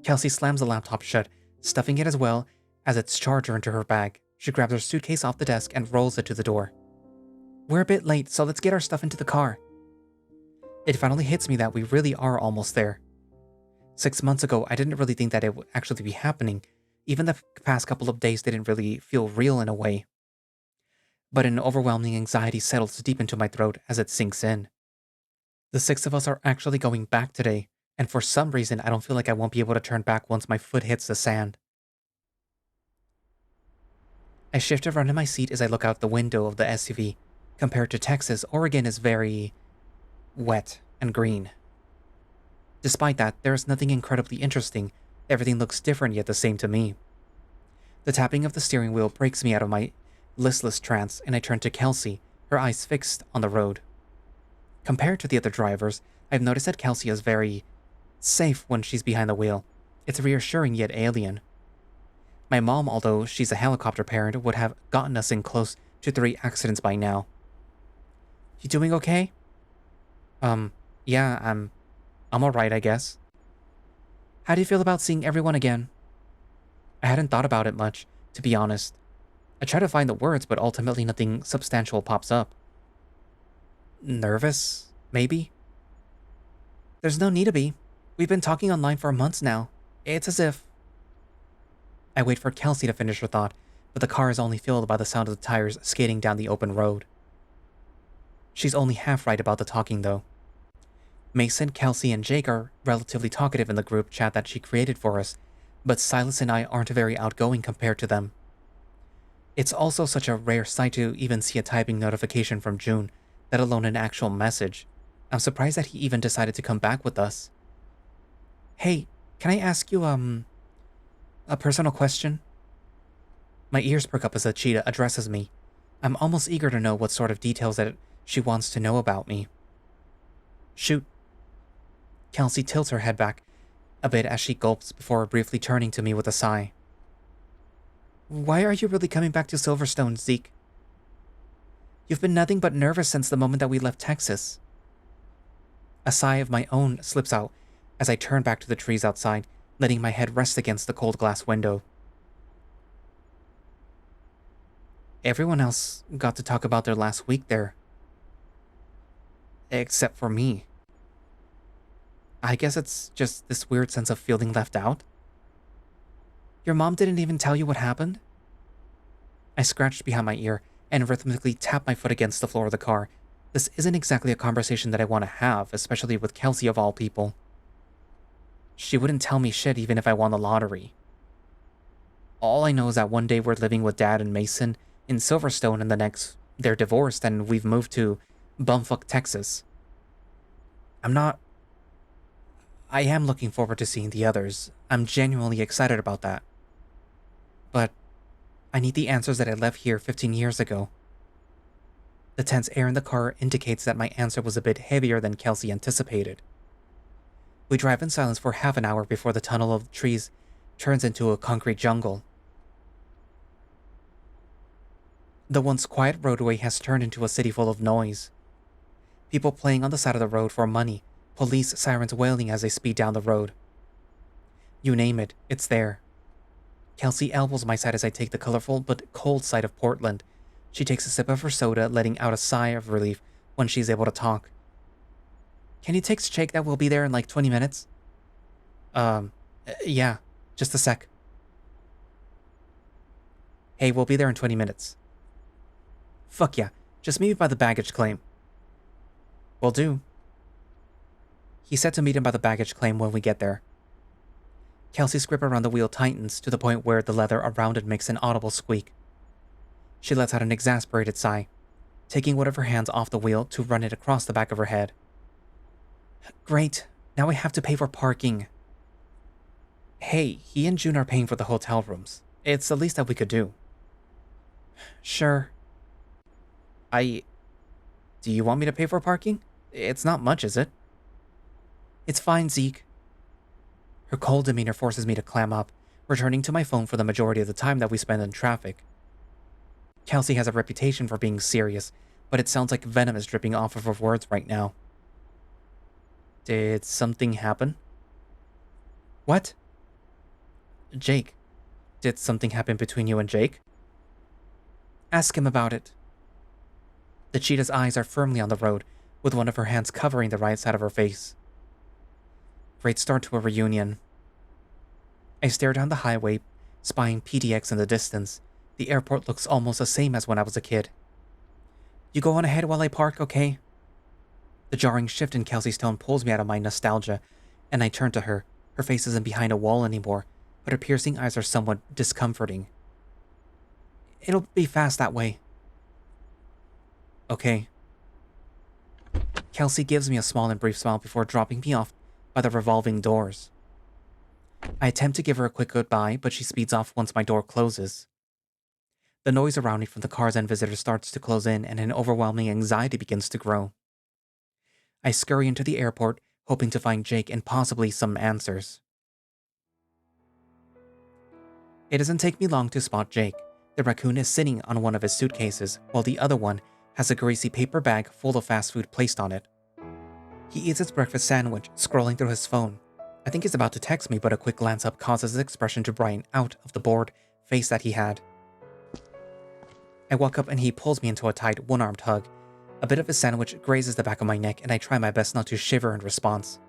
Kelsey slams the laptop shut, stuffing it as well as its charger into her bag. She grabs her suitcase off the desk and rolls it to the door. We're a bit late, so let's get our stuff into the car. It finally hits me that we really are almost there. 6 months ago, I didn't really think that it would actually be happening. Even the past couple of days didn't really feel real in a way. But an overwhelming anxiety settles deep into my throat as it sinks in. The 6 of us are actually going back today, and for some reason I don't feel like I won't be able to turn back once my foot hits the sand. I shift around in my seat as I look out the window of the SUV. Compared to Texas, Oregon is very wet and green. Despite that, there is nothing incredibly interesting. Everything looks different yet the same to me. The tapping of the steering wheel breaks me out of my listless trance, and I turn to Kelsey, her eyes fixed on the road. Compared to the other drivers, I've noticed that Kelsey is very safe when she's behind the wheel. It's reassuring yet alien. My mom, although she's a helicopter parent, would have gotten us in close to 3 accidents by now. You doing okay? Yeah, I'm alright, I guess. How do you feel about seeing everyone again? I hadn't thought about it much, to be honest. I try to find the words, but ultimately nothing substantial pops up. Nervous? Maybe? There's no need to be. We've been talking online for months now. It's as if... I wait for Kelsey to finish her thought, but the car is only filled by the sound of the tires skating down the open road. She's only half right about the talking, though. Mason, Kelsey, and Jake are relatively talkative in the group chat that she created for us, but Silas and I aren't very outgoing compared to them. It's also such a rare sight to even see a typing notification from June, let alone an actual message. I'm surprised that he even decided to come back with us. Hey, can I ask you, a personal question? My ears perk up as the cheetah addresses me. I'm almost eager to know what sort of details that she wants to know about me. Shoot. Kelsey tilts her head back a bit as she gulps before briefly turning to me with a sigh. Why are you really coming back to Silverstone, Zeke? You've been nothing but nervous since the moment that we left Texas. A sigh of my own slips out as I turn back to the trees outside, letting my head rest against the cold glass window. Everyone else got to talk about their last week there. Except for me. I guess it's just this weird sense of feeling left out. Your mom didn't even tell you what happened? I scratched behind my ear and rhythmically tapped my foot against the floor of the car. This isn't exactly a conversation that I want to have, especially with Kelsey of all people. She wouldn't tell me shit even if I won the lottery. All I know is that one day we're living with Dad and Mason in Silverstone, and the next they're divorced and we've moved to bumfuck Texas. I am looking forward to seeing the others. I'm genuinely excited about that. But I need the answers that I left here 15 years ago. The tense air in the car indicates that my answer was a bit heavier than Kelsey anticipated. We drive in silence for half an hour before the tunnel of trees turns into a concrete jungle. The once quiet roadway has turned into a city full of noise. People playing on the side of the road for money, police sirens wailing as they speed down the road. You name it, it's there. Kelsey elbows my side as I take the colorful but cold side of Portland. She takes a sip of her soda, letting out a sigh of relief when she's able to talk. Can you text Jake that we'll be there in like 20 minutes? Yeah, just a sec. Hey, we'll be there in 20 minutes. Fuck yeah, just meet me by the baggage claim. Will do. He said to meet him by the baggage claim when we get there. Kelsey's grip around the wheel tightens to the point where the leather around it makes an audible squeak. She lets out an exasperated sigh, taking one of her hands off the wheel to run it across the back of her head. Great, now we have to pay for parking. Hey, he and June are paying for the hotel rooms. It's the least that we could do. Sure. Do you want me to pay for parking? It's not much, is it? It's fine, Zeke. Her cold demeanor forces me to clam up, returning to my phone for the majority of the time that we spend in traffic. Kelsey has a reputation for being serious, but it sounds like venom is dripping off of her words right now. Did something happen? What? Jake. Did something happen between you and Jake? Ask him about it. The cheetah's eyes are firmly on the road, with one of her hands covering the right side of her face. Great start to a reunion. I stare down the highway, spying PDX in the distance. The airport looks almost the same as when I was a kid. You go on ahead while I park, okay? The jarring shift in Kelsey's tone pulls me out of my nostalgia, and I turn to her. Her face isn't behind a wall anymore, but her piercing eyes are somewhat discomforting. It'll be fast that way. Okay. Kelsey gives me a small and brief smile before dropping me off by the revolving doors. I attempt to give her a quick goodbye, but she speeds off once my door closes. The noise around me from the cars and visitors starts to close in, and an overwhelming anxiety begins to grow. I scurry into the airport, hoping to find Jake and possibly some answers. It doesn't take me long to spot Jake. The raccoon is sitting on one of his suitcases, while the other one has a greasy paper bag full of fast food placed on it. He eats his breakfast sandwich, scrolling through his phone. I think he's about to text me, but a quick glance up causes his expression to brighten out of the bored face that he had. I walk up and he pulls me into a tight, one-armed hug. A bit of his sandwich grazes the back of my neck, and I try my best not to shiver in response.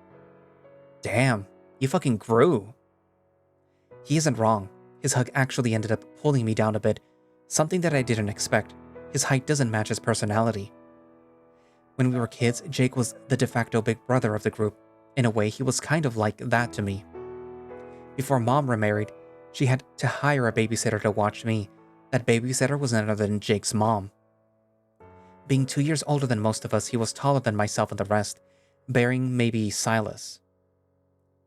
Damn, you fucking grew. He isn't wrong. His hug actually ended up pulling me down a bit, something that I didn't expect. His height doesn't match his personality. When we were kids, Jake was the de facto big brother of the group. In a way, he was kind of like that to me. Before Mom remarried, she had to hire a babysitter to watch me. That babysitter was none other than Jake's mom. Being 2 years older than most of us, he was taller than myself and the rest, bearing maybe Silas.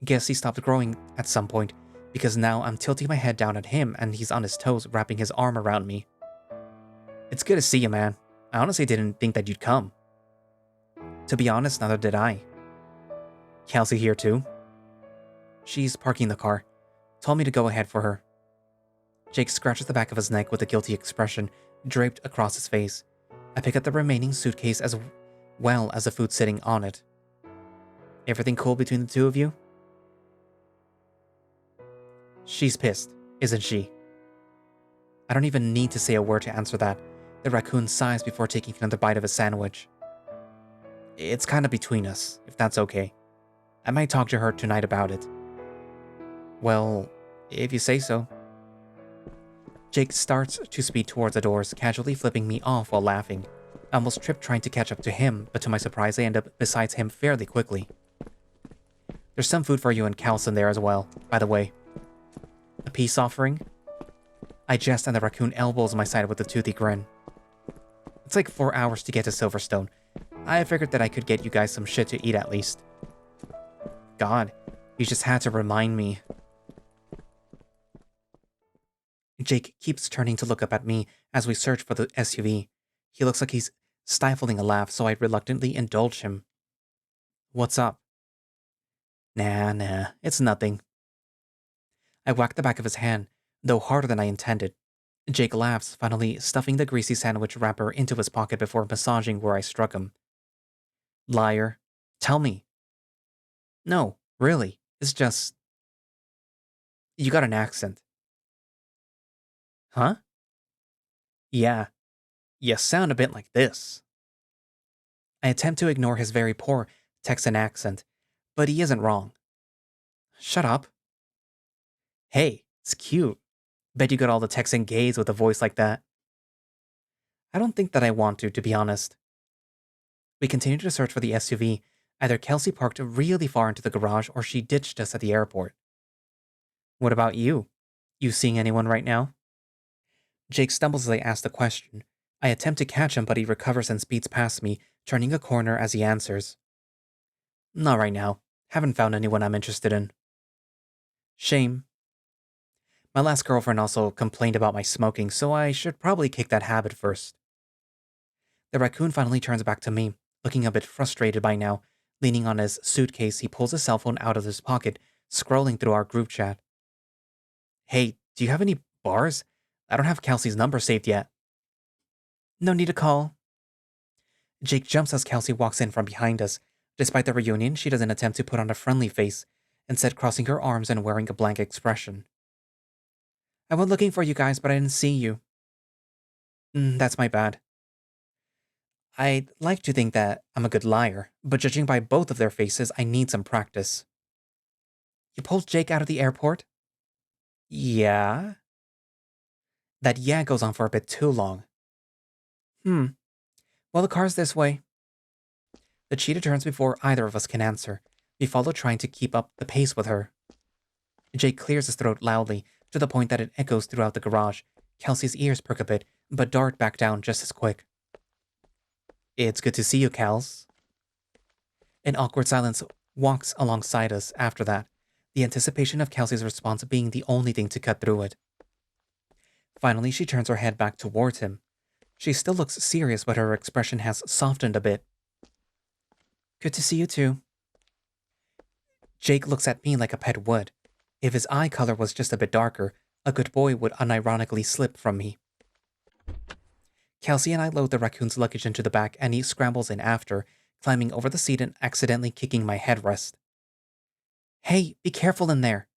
Guess he stopped growing at some point, because now I'm tilting my head down at him and he's on his toes, wrapping his arm around me. It's good to see you, man. I honestly didn't think that you'd come. To be honest, neither did I. Kelsey here too? She's parking the car. Told me to go ahead for her. Jake scratches the back of his neck with a guilty expression draped across his face. I pick up the remaining suitcase as well as the food sitting on it. Everything cool between the two of you? She's pissed, isn't she? I don't even need to say a word to answer that. The raccoon sighs before taking another bite of his sandwich. It's kind of between us, if that's okay. I might talk to her tonight about it. Well, if you say so. Jake starts to speed towards the doors, casually flipping me off while laughing. I almost tripped trying to catch up to him, but to my surprise I end up beside him fairly quickly. There's some food for you and Calson there as well, by the way. A peace offering? I jest and the raccoon elbows my side with a toothy grin. It's like 4 hours to get to Silverstone. I figured that I could get you guys some shit to eat at least. God, you just had to remind me. Jake keeps turning to look up at me as we search for the SUV. He looks like he's stifling a laugh, so I reluctantly indulge him. What's up? Nah, it's nothing. I whack the back of his hand, though harder than I intended. Jake laughs, finally stuffing the greasy sandwich wrapper into his pocket before massaging where I struck him. Liar. Tell me. No, really. It's just. You got an accent. Huh? Yeah. You sound a bit like this. I attempt to ignore his very poor Texan accent, but he isn't wrong. Shut up. Hey, it's cute. Bet you got all the Texan gays with a voice like that. I don't think that I want to be honest. We continue to search for the SUV. Either Kelsey parked really far into the garage or she ditched us at the airport. What about you? You seeing anyone right now? Jake stumbles as I ask the question. I attempt to catch him, but he recovers and speeds past me, turning a corner as he answers. Not right now. Haven't found anyone I'm interested in. Shame. My last girlfriend also complained about my smoking, so I should probably kick that habit first. The raccoon finally turns back to me, looking a bit frustrated by now. Leaning on his suitcase, he pulls his cell phone out of his pocket, scrolling through our group chat. Hey, do you have any bars? I don't have Kelsey's number saved yet. No need to call. Jake jumps as Kelsey walks in from behind us. Despite the reunion, she doesn't attempt to put on a friendly face, instead crossing her arms and wearing a blank expression. I went looking for you guys, but I didn't see you. That's my bad. I'd like to think that I'm a good liar, but judging by both of their faces, I need some practice. You pulled Jake out of the airport? Yeah? That yeah goes on for a bit too long. Well, the car's this way. The cheetah turns before either of us can answer. We follow, trying to keep up the pace with her. Jake clears his throat loudly, to the point that it echoes throughout the garage. Kelsey's ears perk a bit, but dart back down just as quick. It's good to see you, Kels. An awkward silence walks alongside us after that, the anticipation of Kelsey's response being the only thing to cut through it. Finally, she turns her head back towards him. She still looks serious, but her expression has softened a bit. Good to see you too. Jake looks at me like a pet would. If his eye color was just a bit darker, a good boy would unironically slip from me. Kelsey and I load the raccoon's luggage into the back, and he scrambles in after, climbing over the seat and accidentally kicking my headrest. Hey, be careful in there.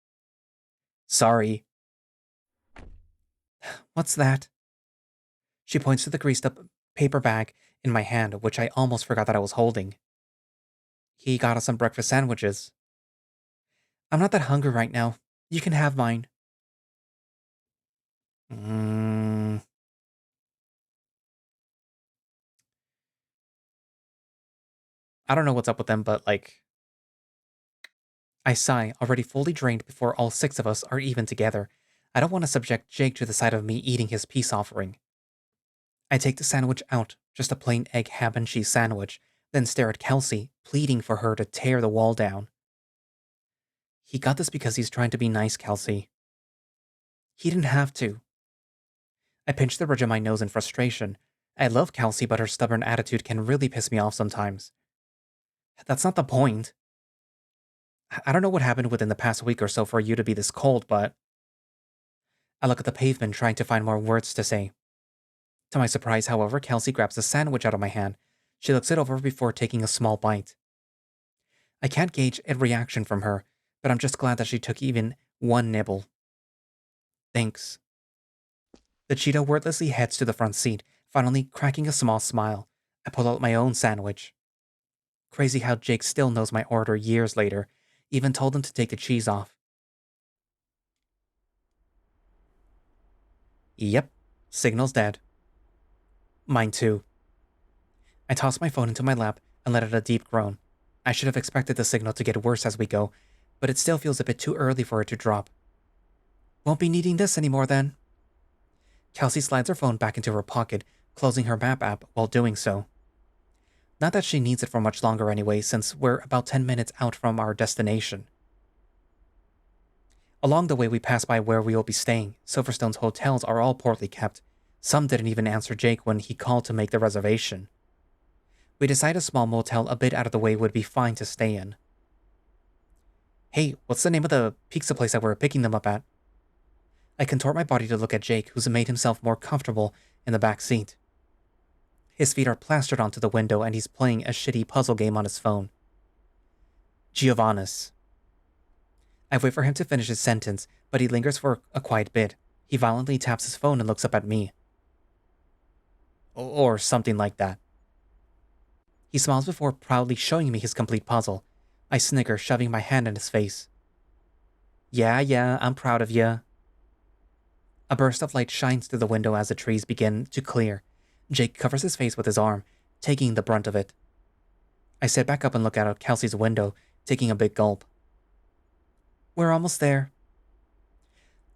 Sorry. What's that? She points to the greased up paper bag in my hand, which I almost forgot that I was holding. He got us some breakfast sandwiches. I'm not that hungry right now. You can have mine. I don't know what's up with them, but I sigh, already fully drained before all 6 of us are even together. I don't want to subject Jake to the sight of me eating his peace offering. I take the sandwich out, just a plain egg, ham, and cheese sandwich, then stare at Kelsey, pleading for her to tear the wall down. He got this because he's trying to be nice, Kelsey. He didn't have to. I pinch the bridge of my nose in frustration. I love Kelsey, but her stubborn attitude can really piss me off sometimes. That's not the point. I don't know what happened within the past week or so for you to be this cold, but... I look at the pavement, trying to find more words to say. To my surprise, however, Kelsey grabs a sandwich out of my hand. She looks it over before taking a small bite. I can't gauge a reaction from her, but I'm just glad that she took even one nibble. Thanks. The cheetah wordlessly heads to the front seat, finally cracking a small smile. I pull out my own sandwich. Crazy how Jake still knows my order years later, even told him to take the cheese off. Yep, signal's dead. Mine too. I toss my phone into my lap and let out a deep groan. I should have expected the signal to get worse as we go, but it still feels a bit too early for it to drop. Won't be needing this anymore then. Kelsey slides her phone back into her pocket, closing her map app while doing so. Not that she needs it for much longer anyway, since we're about 10 minutes out from our destination. Along the way, we pass by where we will be staying. Silverstone's hotels are all poorly kept. Some didn't even answer Jake when he called to make the reservation. We decide a small motel a bit out of the way would be fine to stay in. Hey, what's the name of the pizza place that we're picking them up at? I contort my body to look at Jake, who's made himself more comfortable in the back seat. His feet are plastered onto the window and he's playing a shitty puzzle game on his phone. Giovanna's. I wait for him to finish his sentence, but he lingers for a quiet bit. He violently taps his phone and looks up at me. Or something like that. He smiles before proudly showing me his complete puzzle. I snicker, shoving my hand in his face. Yeah, I'm proud of ya. A burst of light shines through the window as the trees begin to clear. Jake covers his face with his arm, taking the brunt of it. I sit back up and look out of Kelsey's window, taking a big gulp. We're almost there.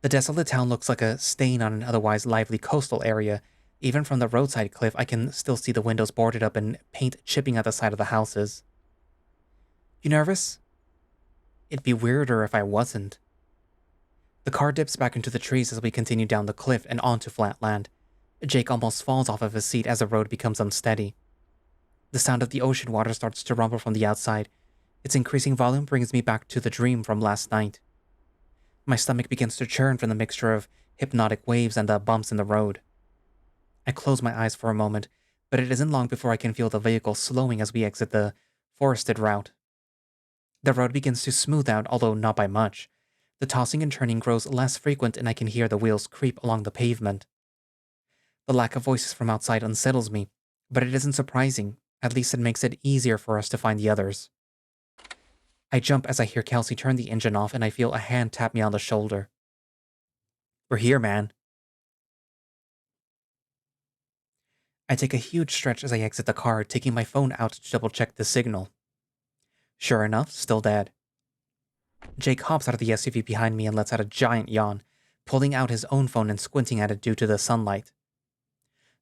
The desolate town looks like a stain on an otherwise lively coastal area. Even from the roadside cliff, I can still see the windows boarded up and paint chipping at the side of the houses. You nervous? It'd be weirder if I wasn't. The car dips back into the trees as we continue down the cliff and onto flat land. Jake almost falls off of his seat as the road becomes unsteady. The sound of the ocean water starts to rumble from the outside. Its increasing volume brings me back to the dream from last night. My stomach begins to churn from the mixture of hypnotic waves and the bumps in the road. I close my eyes for a moment, but it isn't long before I can feel the vehicle slowing as we exit the forested route. The road begins to smooth out, although not by much. The tossing and turning grows less frequent and I can hear the wheels creep along the pavement. The lack of voices from outside unsettles me, but it isn't surprising. At least it makes it easier for us to find the others. I jump as I hear Kelsey turn the engine off and I feel a hand tap me on the shoulder. We're here, man. I take a huge stretch as I exit the car, taking my phone out to double-check the signal. Sure enough, still dead. Jake hops out of the SUV behind me and lets out a giant yawn, pulling out his own phone and squinting at it due to the sunlight.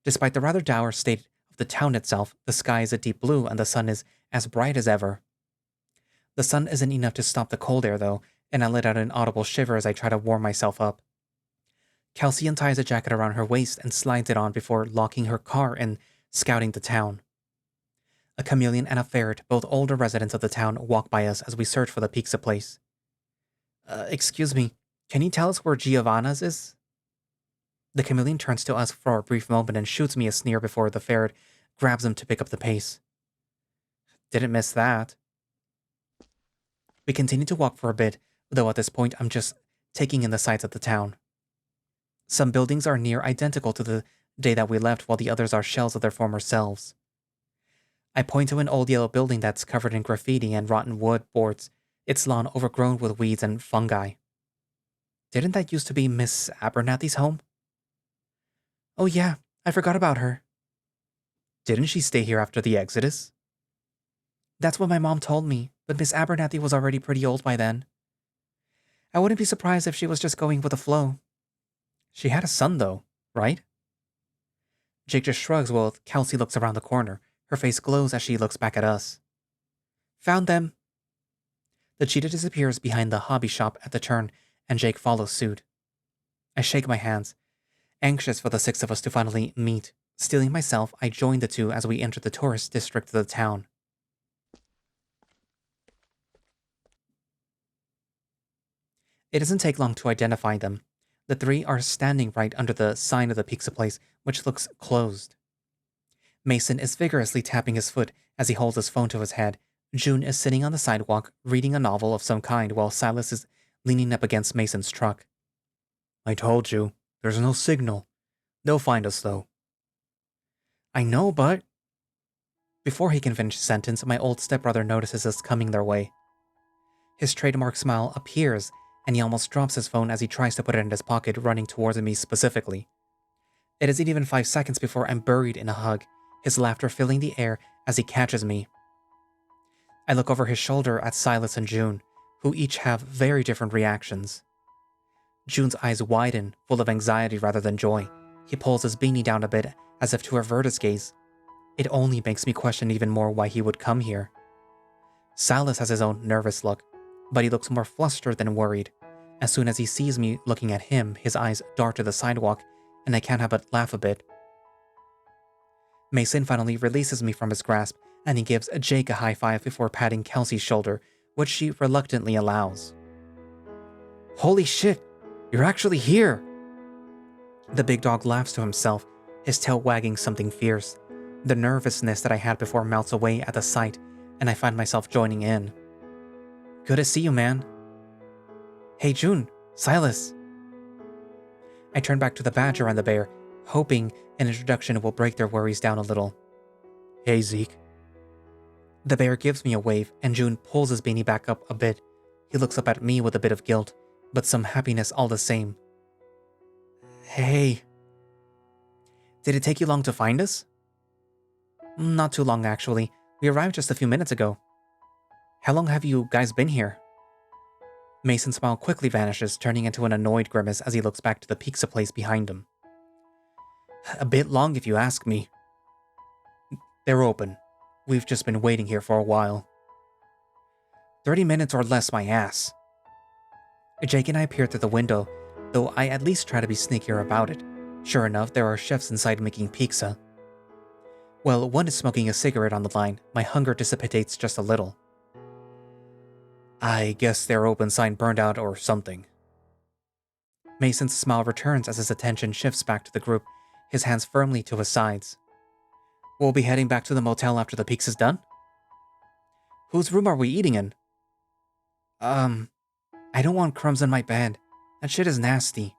Despite the rather dour state of the town itself, the sky is a deep blue and the sun is as bright as ever. The sun isn't enough to stop the cold air, though, and I let out an audible shiver as I try to warm myself up. Kelsey unties a jacket around her waist and slides it on before locking her car and scouting the town. A chameleon and a ferret, both older residents of the town, walk by us as we search for the pizza place. Excuse me, can you tell us where Giovanna's is? The chameleon turns to us for a brief moment and shoots me a sneer before the ferret grabs him to pick up the pace. Didn't miss that. We continue to walk for a bit, though at this point I'm just taking in the sights of the town. Some buildings are near identical to the day that we left, while the others are shells of their former selves. I point to an old yellow building that's covered in graffiti and rotten wood boards, its lawn overgrown with weeds and fungi. Didn't that used to be Miss Abernathy's home? Oh yeah, I forgot about her. Didn't she stay here after the Exodus? That's what my mom told me, but Miss Abernathy was already pretty old by then. I wouldn't be surprised if she was just going with the flow. She had a son, though, right? Jake just shrugs while Kelsey looks around the corner. Her face glows as she looks back at us. Found them. The cheetah disappears behind the hobby shop at the turn, and Jake follows suit. I shake my hands, anxious for the six of us to finally meet. Steeling myself, I join the two as we enter the tourist district of the town. It doesn't take long to identify them. The three are standing right under the sign of the pizza place, which looks closed. Mason is vigorously tapping his foot as he holds his phone to his head. June is sitting on the sidewalk, reading a novel of some kind, while Silas is leaning up against Mason's truck. I told you, there's no signal. They'll find us, though. I know, but... Before he can finish his sentence, my old stepbrother notices us coming their way. His trademark smile appears, and he almost drops his phone as he tries to put it in his pocket, running towards me specifically. It isn't even 5 seconds before I'm buried in a hug, his laughter filling the air as he catches me. I look over his shoulder at Silas and June, who each have very different reactions. June's eyes widen, full of anxiety rather than joy. He pulls his beanie down a bit, as if to avert his gaze. It only makes me question even more why he would come here. Silas has his own nervous look, but he looks more flustered than worried. As soon as he sees me looking at him, his eyes dart to the sidewalk, and I can't help but laugh a bit. Mason finally releases me from his grasp, and he gives Jake a high five before patting Kelsey's shoulder, which she reluctantly allows. Holy shit, you're actually here! The big dog laughs to himself, his tail wagging something fierce. The nervousness that I had before melts away at the sight, and I find myself joining in. Good to see you, man. Hey June, Silas. I turn back to the badger and the bear, hoping an introduction will break their worries down a little. Hey Zeke. The bear gives me a wave, and June pulls his beanie back up a bit. He looks up at me with a bit of guilt, but some happiness all the same. Hey. Did it take you long to find us? Not too long, actually. We arrived just a few minutes ago. How long have you guys been here? Mason's smile quickly vanishes, turning into an annoyed grimace as he looks back to the pizza place behind him. A bit long if you ask me. They're open. We've just been waiting here for a while. 30 minutes or less, my ass. Jake and I peer through the window, though I at least try to be sneakier about it. Sure enough, there are chefs inside making pizza. Well, one is smoking a cigarette on the line. My hunger dissipates just a little. I guess their open sign burned out or something. Mason's smile returns as his attention shifts back to the group, his hands firmly to his sides. We'll be heading back to the motel after the pizza's done? Whose room are we eating in? I don't want crumbs in my bed. That shit is nasty.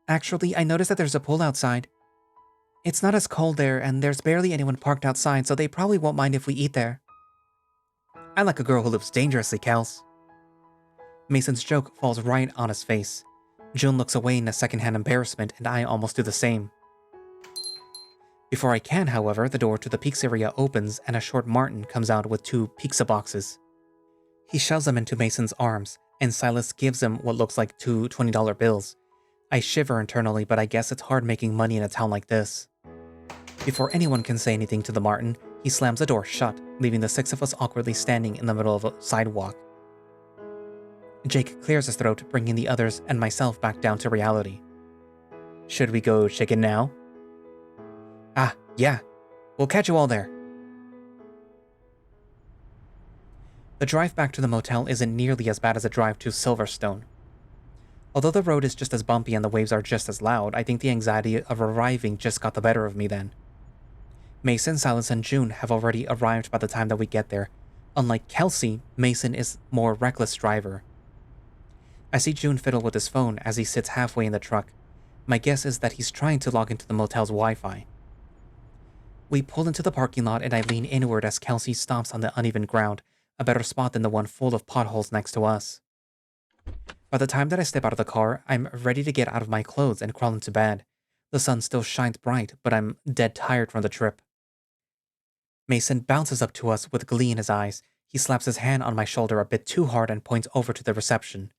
Actually, I noticed that there's a pool outside. It's not as cold there, and there's barely anyone parked outside, so they probably won't mind if we eat there. I like a girl who lives dangerously, Kels. Mason's joke falls right on his face. June looks away in a secondhand embarrassment, and I almost do the same. Before I can, however, the door to the pizzeria opens and a short Martin comes out with 2 pizza boxes. He shoves them into Mason's arms, and Silas gives him what looks like 2 $20 bills. I shiver internally, but I guess it's hard making money in a town like this. Before anyone can say anything to the Martin, he slams the door shut, leaving the 6 of us awkwardly standing in the middle of a sidewalk. Jake clears his throat, bringing the others and myself back down to reality. Should we go chicken now? Ah, yeah. We'll catch you all there. The drive back to the motel isn't nearly as bad as the drive to Silverstone. Although the road is just as bumpy and the waves are just as loud, I think the anxiety of arriving just got the better of me then. Mason, Silas, and June have already arrived by the time that we get there. Unlike Kelsey, Mason is more reckless driver. I see June fiddle with his phone as he sits halfway in the truck. My guess is that he's trying to log into the motel's Wi-Fi. We pull into the parking lot and I lean inward as Kelsey stomps on the uneven ground, a better spot than the one full of potholes next to us. By the time that I step out of the car, I'm ready to get out of my clothes and crawl into bed. The sun still shines bright, but I'm dead tired from the trip. Mason bounces up to us with glee in his eyes. He slaps his hand on my shoulder a bit too hard and points over to the reception.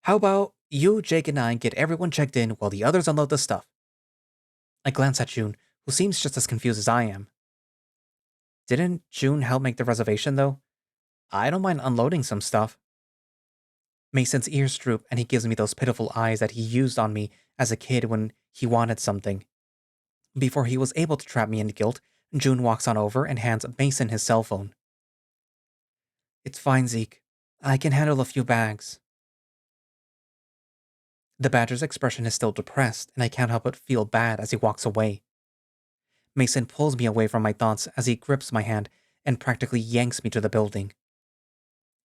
How about you, Jake, and I get everyone checked in while the others unload the stuff? I glance at June, who seems just as confused as I am. Didn't June help make the reservation, though? I don't mind unloading some stuff. Mason's ears droop and he gives me those pitiful eyes that he used on me as a kid when he wanted something. Before he was able to trap me in guilt, June walks on over and hands Mason his cell phone. It's fine, Zeke. I can handle a few bags. The badger's expression is still depressed, and I can't help but feel bad as he walks away. Mason pulls me away from my thoughts as he grips my hand and practically yanks me to the building.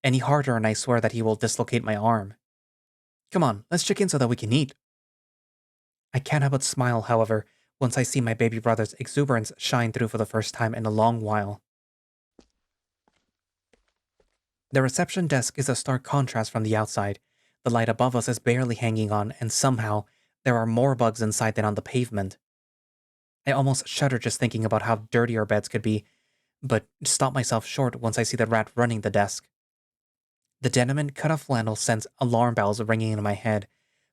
Any harder and I swear that he will dislocate my arm. Come on, let's check in so that we can eat. I can't help but smile, however, once I see my baby brother's exuberance shine through for the first time in a long while. The reception desk is a stark contrast from the outside. The light above us is barely hanging on, and somehow, there are more bugs inside than on the pavement. I almost shudder just thinking about how dirty our beds could be, but stop myself short once I see the rat running the desk. The gentleman cut-off flannel sends alarm bells ringing in my head,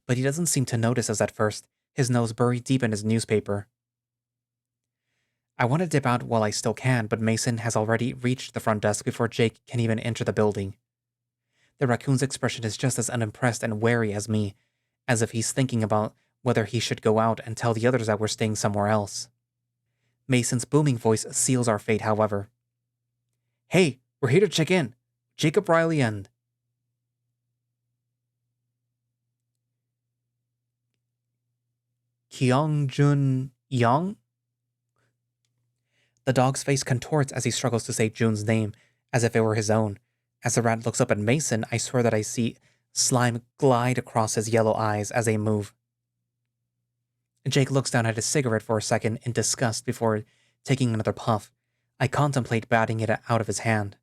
but he doesn't seem to notice us at first, his nose buried deep in his newspaper. I want to dip out while I still can, but Mason has already reached the front desk before Jake can even enter the building. The raccoon's expression is just as unimpressed and wary as me, as if he's thinking about whether he should go out and tell the others that we're staying somewhere else. Mason's booming voice seals our fate, however. Hey, we're here to check in. Jacob Riley and... Kyung-jun Young? The dog's face contorts as he struggles to say Jun's name, as if it were his own. As the rat looks up at Mason, I swear that I see slime glide across his yellow eyes as they move. Jake looks down at his cigarette for a second in disgust before taking another puff. I contemplate batting it out of his hand.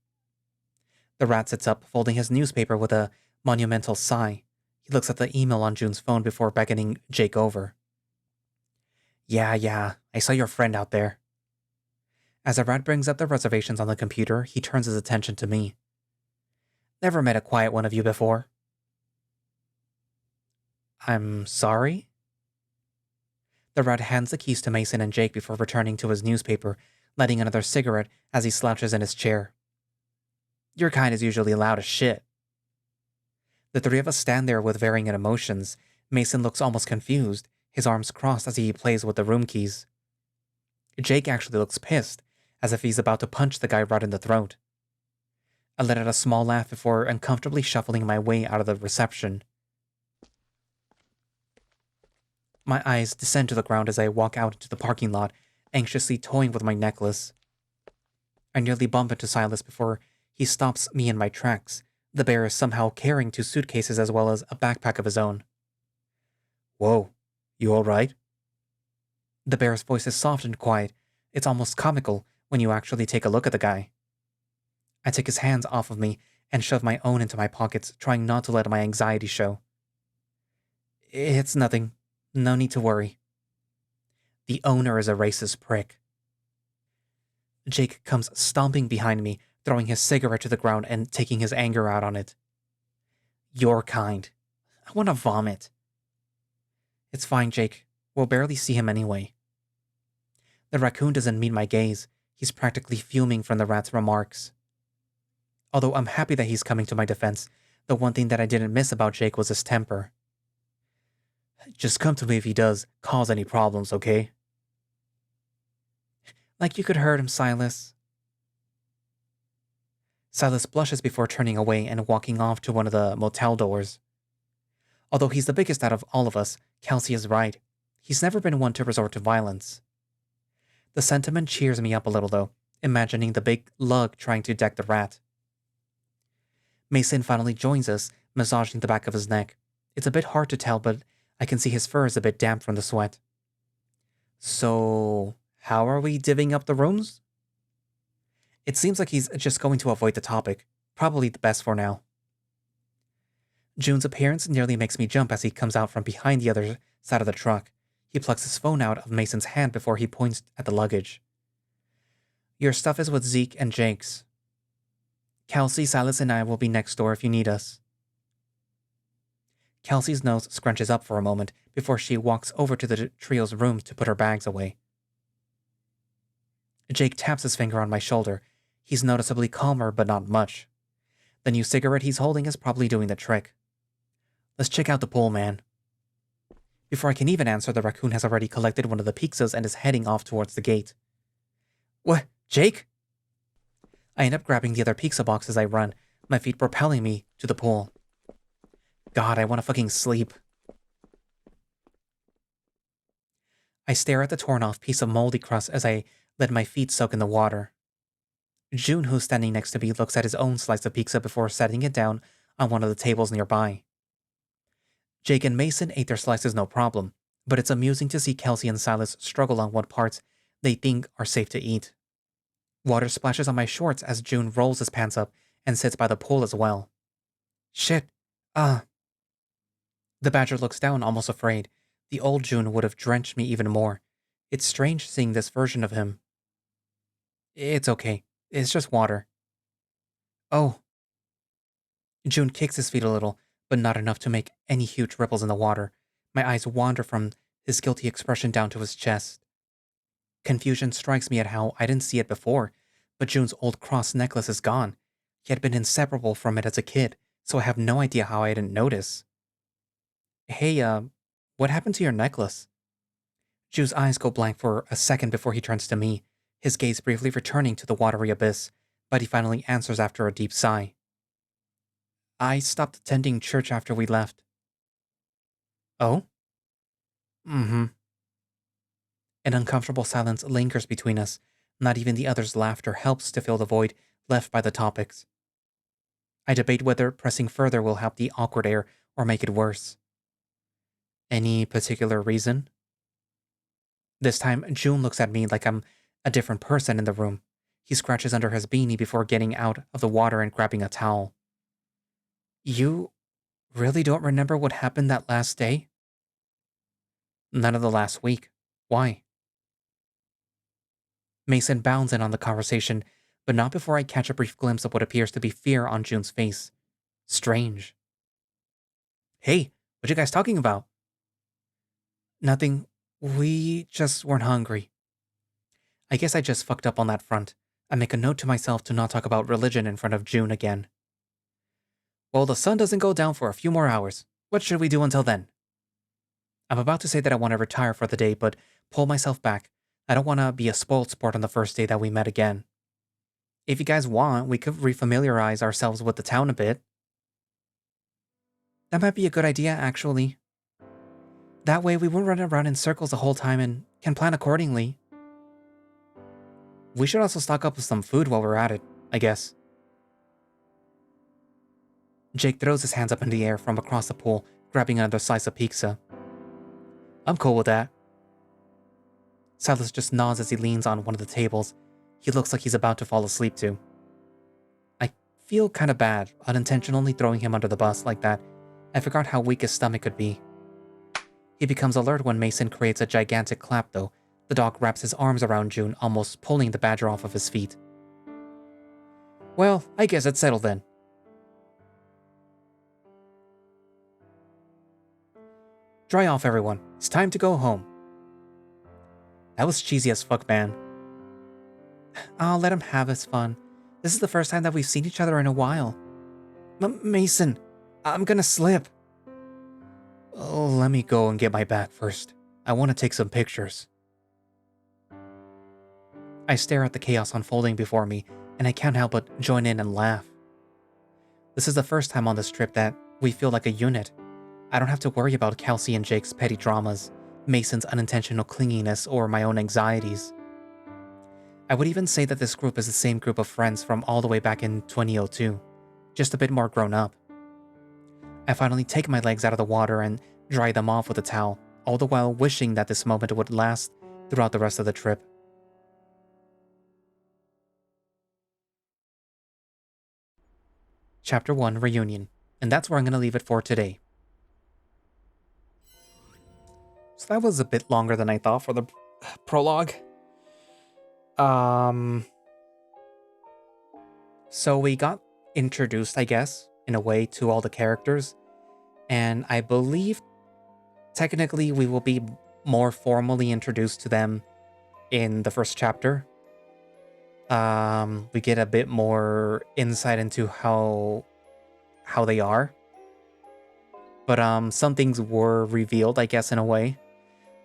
The rat sits up, folding his newspaper with a monumental sigh. He looks at the email on Jun's phone before beckoning Jake over. Yeah, I saw your friend out there. As the rat brings up the reservations on the computer, he turns his attention to me. Never met a quiet one of you before. I'm sorry? The rat hands the keys to Mason and Jake before returning to his newspaper, lighting another cigarette as he slouches in his chair. Your kind is usually loud as shit. The three of us stand there with varying emotions. Mason looks almost confused, his arms crossed as he plays with the room keys. Jake actually looks pissed, as if he's about to punch the guy right in the throat. I let out a small laugh before uncomfortably shuffling my way out of the reception. My eyes descend to the ground as I walk out into the parking lot, anxiously toying with my necklace. I nearly bump into Silas before he stops me in my tracks. The bear is somehow carrying 2 suitcases as well as a backpack of his own. Whoa, you alright? The bear's voice is soft and quiet. It's almost comical when you actually take a look at the guy. I take his hands off of me and shove my own into my pockets, trying not to let my anxiety show. It's nothing. No need to worry. The owner is a racist prick. Jake comes stomping behind me, throwing his cigarette to the ground and taking his anger out on it. Your kind. I want to vomit. It's fine, Jake. We'll barely see him anyway. The raccoon doesn't meet my gaze. He's practically fuming from the rat's remarks. Although I'm happy that he's coming to my defense, the one thing that I didn't miss about Jake was his temper. Just come to me if he does cause any problems, okay? Like you could hurt him, Silas. Silas blushes before turning away and walking off to one of the motel doors. Although he's the biggest out of all of us, Kelsey is right. He's never been one to resort to violence. The sentiment cheers me up a little, though, imagining the big lug trying to deck the rat. Mason finally joins us, massaging the back of his neck. It's a bit hard to tell, but I can see his fur is a bit damp from the sweat. So, how are we divvying up the rooms? It seems like he's just going to avoid the topic. Probably the best for now. Jun's appearance nearly makes me jump as he comes out from behind the other side of the truck. He plucks his phone out of Mason's hand before he points at the luggage. Your stuff is with Zeke and Jake's. Kelsey, Silas, and I will be next door if you need us. Kelsey's nose scrunches up for a moment before she walks over to the trio's room to put her bags away. Jake taps his finger on my shoulder. He's noticeably calmer, but not much. The new cigarette he's holding is probably doing the trick. Let's check out the pool, man. Before I can even answer, the raccoon has already collected one of the pizzas and is heading off towards the gate. What, Jake? I end up grabbing the other pizza box as I run, my feet propelling me to the pool. God, I want to fucking sleep. I stare at the torn-off piece of moldy crust as I let my feet soak in the water. June, who's standing next to me, looks at his own slice of pizza before setting it down on one of the tables nearby. Jake and Mason ate their slices no problem, but it's amusing to see Kelsey and Silas struggle on what parts they think are safe to eat. Water splashes on my shorts as June rolls his pants up and sits by the pool as well. Shit. The badger looks down, almost afraid. The old June would have drenched me even more. It's strange seeing this version of him. It's okay. It's just water. Oh. June kicks his feet a little, but not enough to make any huge ripples in the water. My eyes wander from his guilty expression down to his chest. Confusion strikes me at how I didn't see it before, but June's old cross necklace is gone. He had been inseparable from it as a kid, so I have no idea how I didn't notice. Hey, what happened to your necklace? Ju's eyes go blank for a second before he turns to me, his gaze briefly returning to the watery abyss, but he finally answers after a deep sigh. I stopped attending church after we left. Oh? Mm-hmm. An uncomfortable silence lingers between us. Not even the other's laughter helps to fill the void left by the topics. I debate whether pressing further will help the awkward air or make it worse. Any particular reason? This time, June looks at me like I'm a different person in the room. He scratches under his beanie before getting out of the water and grabbing a towel. You really don't remember what happened that last day? None of the last week. Why? Mason bounds in on the conversation, but not before I catch a brief glimpse of what appears to be fear on June's face. Strange. Hey, what you guys talking about? Nothing. We just weren't hungry. I guess I just fucked up on that front. I make a note to myself to not talk about religion in front of June again. Well, the sun doesn't go down for a few more hours. What should we do until then? I'm about to say that I want to retire for the day, but pull myself back. I don't want to be a spoiled sport on the first day that we met again. If you guys want, we could refamiliarize ourselves with the town a bit. That might be a good idea, actually. That way we won't run around in circles the whole time and can plan accordingly. We should also stock up with some food while we're at it, I guess. Jake throws his hands up in the air from across the pool, grabbing another slice of pizza. I'm cool with that. Silas just nods as he leans on one of the tables. He looks like he's about to fall asleep too. I feel kinda bad, unintentionally throwing him under the bus like that. I forgot how weak his stomach could be. He becomes alert when Mason creates a gigantic clap though. The dog wraps his arms around June, almost pulling the badger off of his feet. Well, I guess it's settled then. Dry off, everyone. It's time to go home. That was cheesy as fuck, man. I'll let him have his fun. This is the first time that we've seen each other in a while. Mason, I'm gonna slip. Oh, let me go and get my bag first. I want to take some pictures. I stare at the chaos unfolding before me, and I can't help but join in and laugh. This is the first time on this trip that we feel like a unit. I don't have to worry about Kelsey and Jake's petty dramas, Mason's unintentional clinginess, or my own anxieties. I would even say that this group is the same group of friends from all the way back in 2002, just a bit more grown up. I finally take my legs out of the water and dry them off with a towel, all the while wishing that this moment would last throughout the rest of the trip. Chapter 1 Reunion, and that's where I'm going to leave it for today. So that was a bit longer than I thought for the prologue. So we got introduced, I guess, in a way to all the characters, and I believe technically we will be more formally introduced to them in the first chapter. We get a bit more insight into how they are. But some things were revealed, I guess, in a way.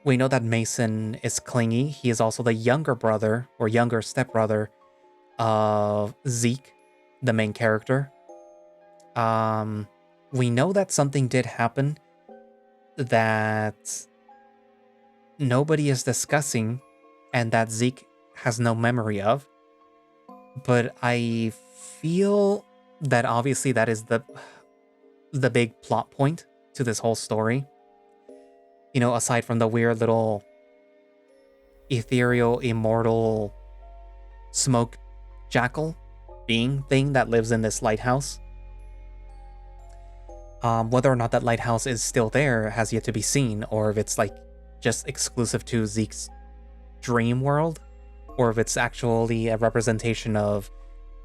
We know that Mason is clingy. He is also the younger brother or younger stepbrother of Zeke, the main character. We know that something did happen that nobody is discussing and that Zeke has no memory of. But I feel that obviously that is the big plot point to this whole story. You know, aside from the weird little ethereal, immortal smoke jackal being thing that lives in this lighthouse. Whether or not that lighthouse is still there has yet to be seen, or if it's like just exclusive to Zeke's dream world, or if it's actually a representation of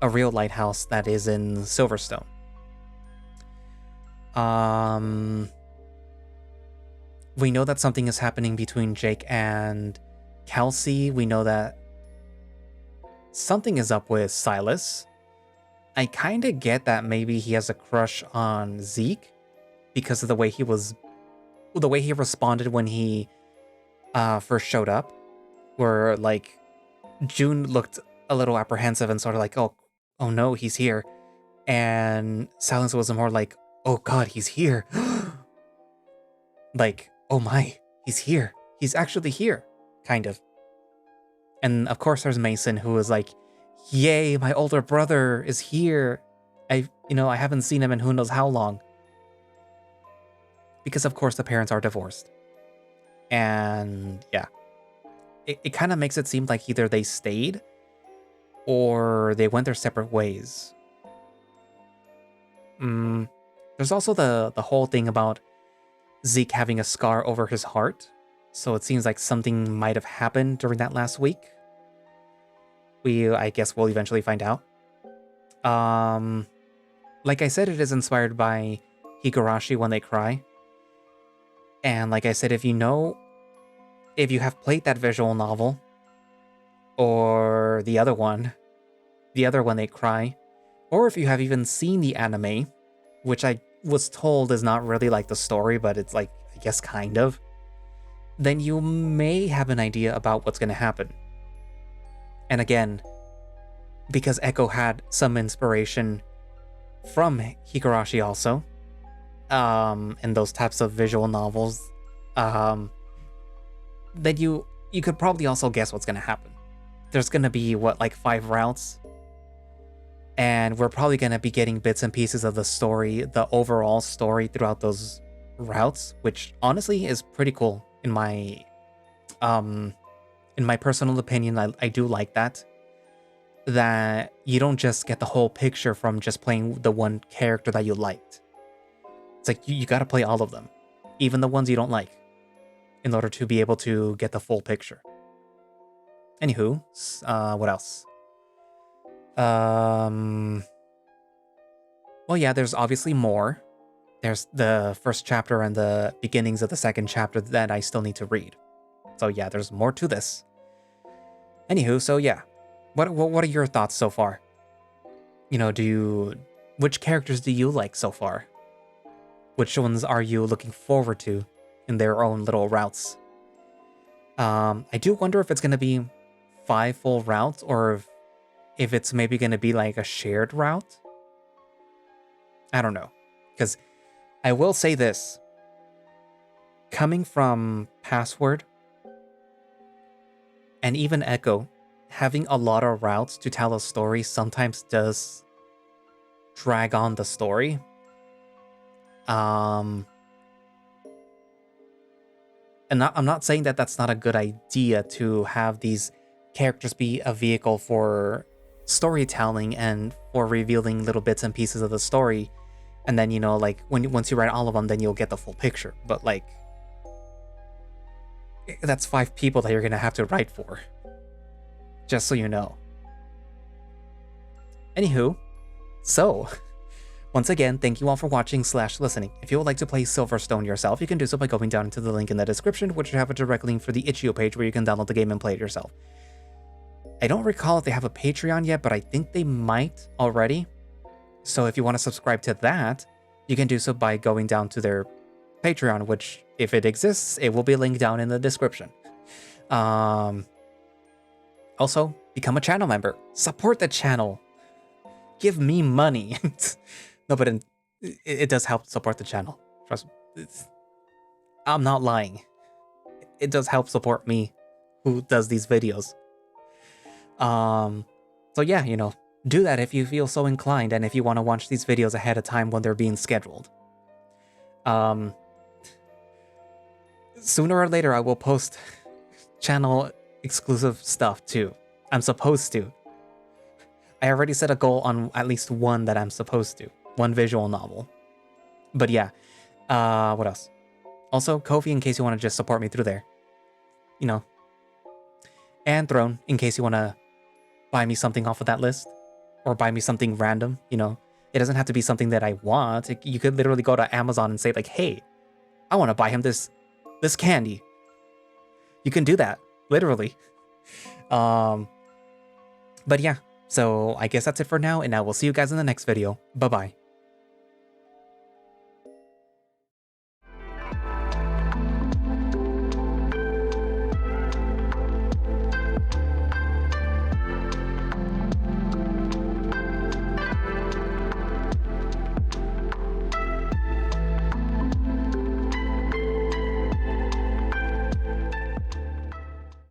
a real lighthouse that is in Silverstone. We know that something is happening between Jake and Kelsey. We know that something is up with Silas. I kind of get that maybe he has a crush on Zeke because of the way he responded when he first showed up, where like June looked a little apprehensive and sort of like, oh no, he's here. And Silence was more like, oh god, he's here. Like, oh my, he's here. He's actually here, kind of. And of course there's Mason, who was like, yay, my older brother is here. I haven't seen him in who knows how long. Because of course the parents are divorced. And yeah, it kind of makes it seem like either they stayed or they went their separate ways. There's also the whole thing about Zeke having a scar over his heart. So it seems like something might have happened during that last week. I guess we'll eventually find out. Like I said, it is inspired by Higurashi When They Cry. And like I said, if you have played that visual novel, or the other one When They Cry, or if you have even seen the anime, which I was told is not really like the story, but it's like, I guess kind of, then you may have an idea about what's going to happen. And again, because Echo had some inspiration from Higurashi also, in those types of visual novels, then you could probably also guess what's going to happen. There's going to be, 5 routes? And we're probably going to be getting bits and pieces of the story, the overall story throughout those routes, which honestly is pretty cool in my personal opinion. I do like that you don't just get the whole picture from just playing the one character that you liked. It's like you got to play all of them, even the ones you don't like, in order to be able to get the full picture. Anywho, what else? Well, yeah, there's obviously more. There's the first chapter and the beginnings of the second chapter that I still need to read. So yeah, there's more to this. Anywho, so yeah. What are your thoughts so far? Which characters do you like so far? Which ones are you looking forward to in their own little routes? I do wonder if it's going to be 5 full routes, or if it's maybe going to be like a shared route. I don't know. Because I will say this. Coming from Password and even Echo, having a lot of routes to tell a story sometimes does drag on the story. And I'm not saying that that's not a good idea to have these characters be a vehicle for storytelling and for revealing little bits and pieces of the story. And then, once you write all of them, then you'll get the full picture. But that's 5 people that you're going to have to write for. Just so you know. Anywho, so, once again, thank you all for watching / listening. If you would like to play Silverstone yourself, you can do so by going down to the link in the description, which will have a direct link for the itch.io page where you can download the game and play it yourself. I don't recall if they have a Patreon yet, but I think they might already. So if you want to subscribe to that, you can do so by going down to their Patreon, which, if it exists, it will be linked down in the description. Also, become a channel member. Support the channel. Give me money. No, but it does help support the channel. Trust me. I'm not lying. It does help support me, who does these videos. So yeah, do that if you feel so inclined, and if you want to watch these videos ahead of time when they're being scheduled. Sooner or later, I will post channel exclusive stuff too. I'm supposed to. I already set a goal on at least one that I'm supposed to. One visual novel. But yeah. What else? Also, Ko-fi, in case you want to just support me through there. And Throne, in case you want to buy me something off of that list. Or buy me something random, It doesn't have to be something that I want. You could literally go to Amazon and say, like, hey, I want to buy him this candy. You can do that, literally. But yeah, So I guess that's it for now, and I will see you guys in the next video. Bye bye.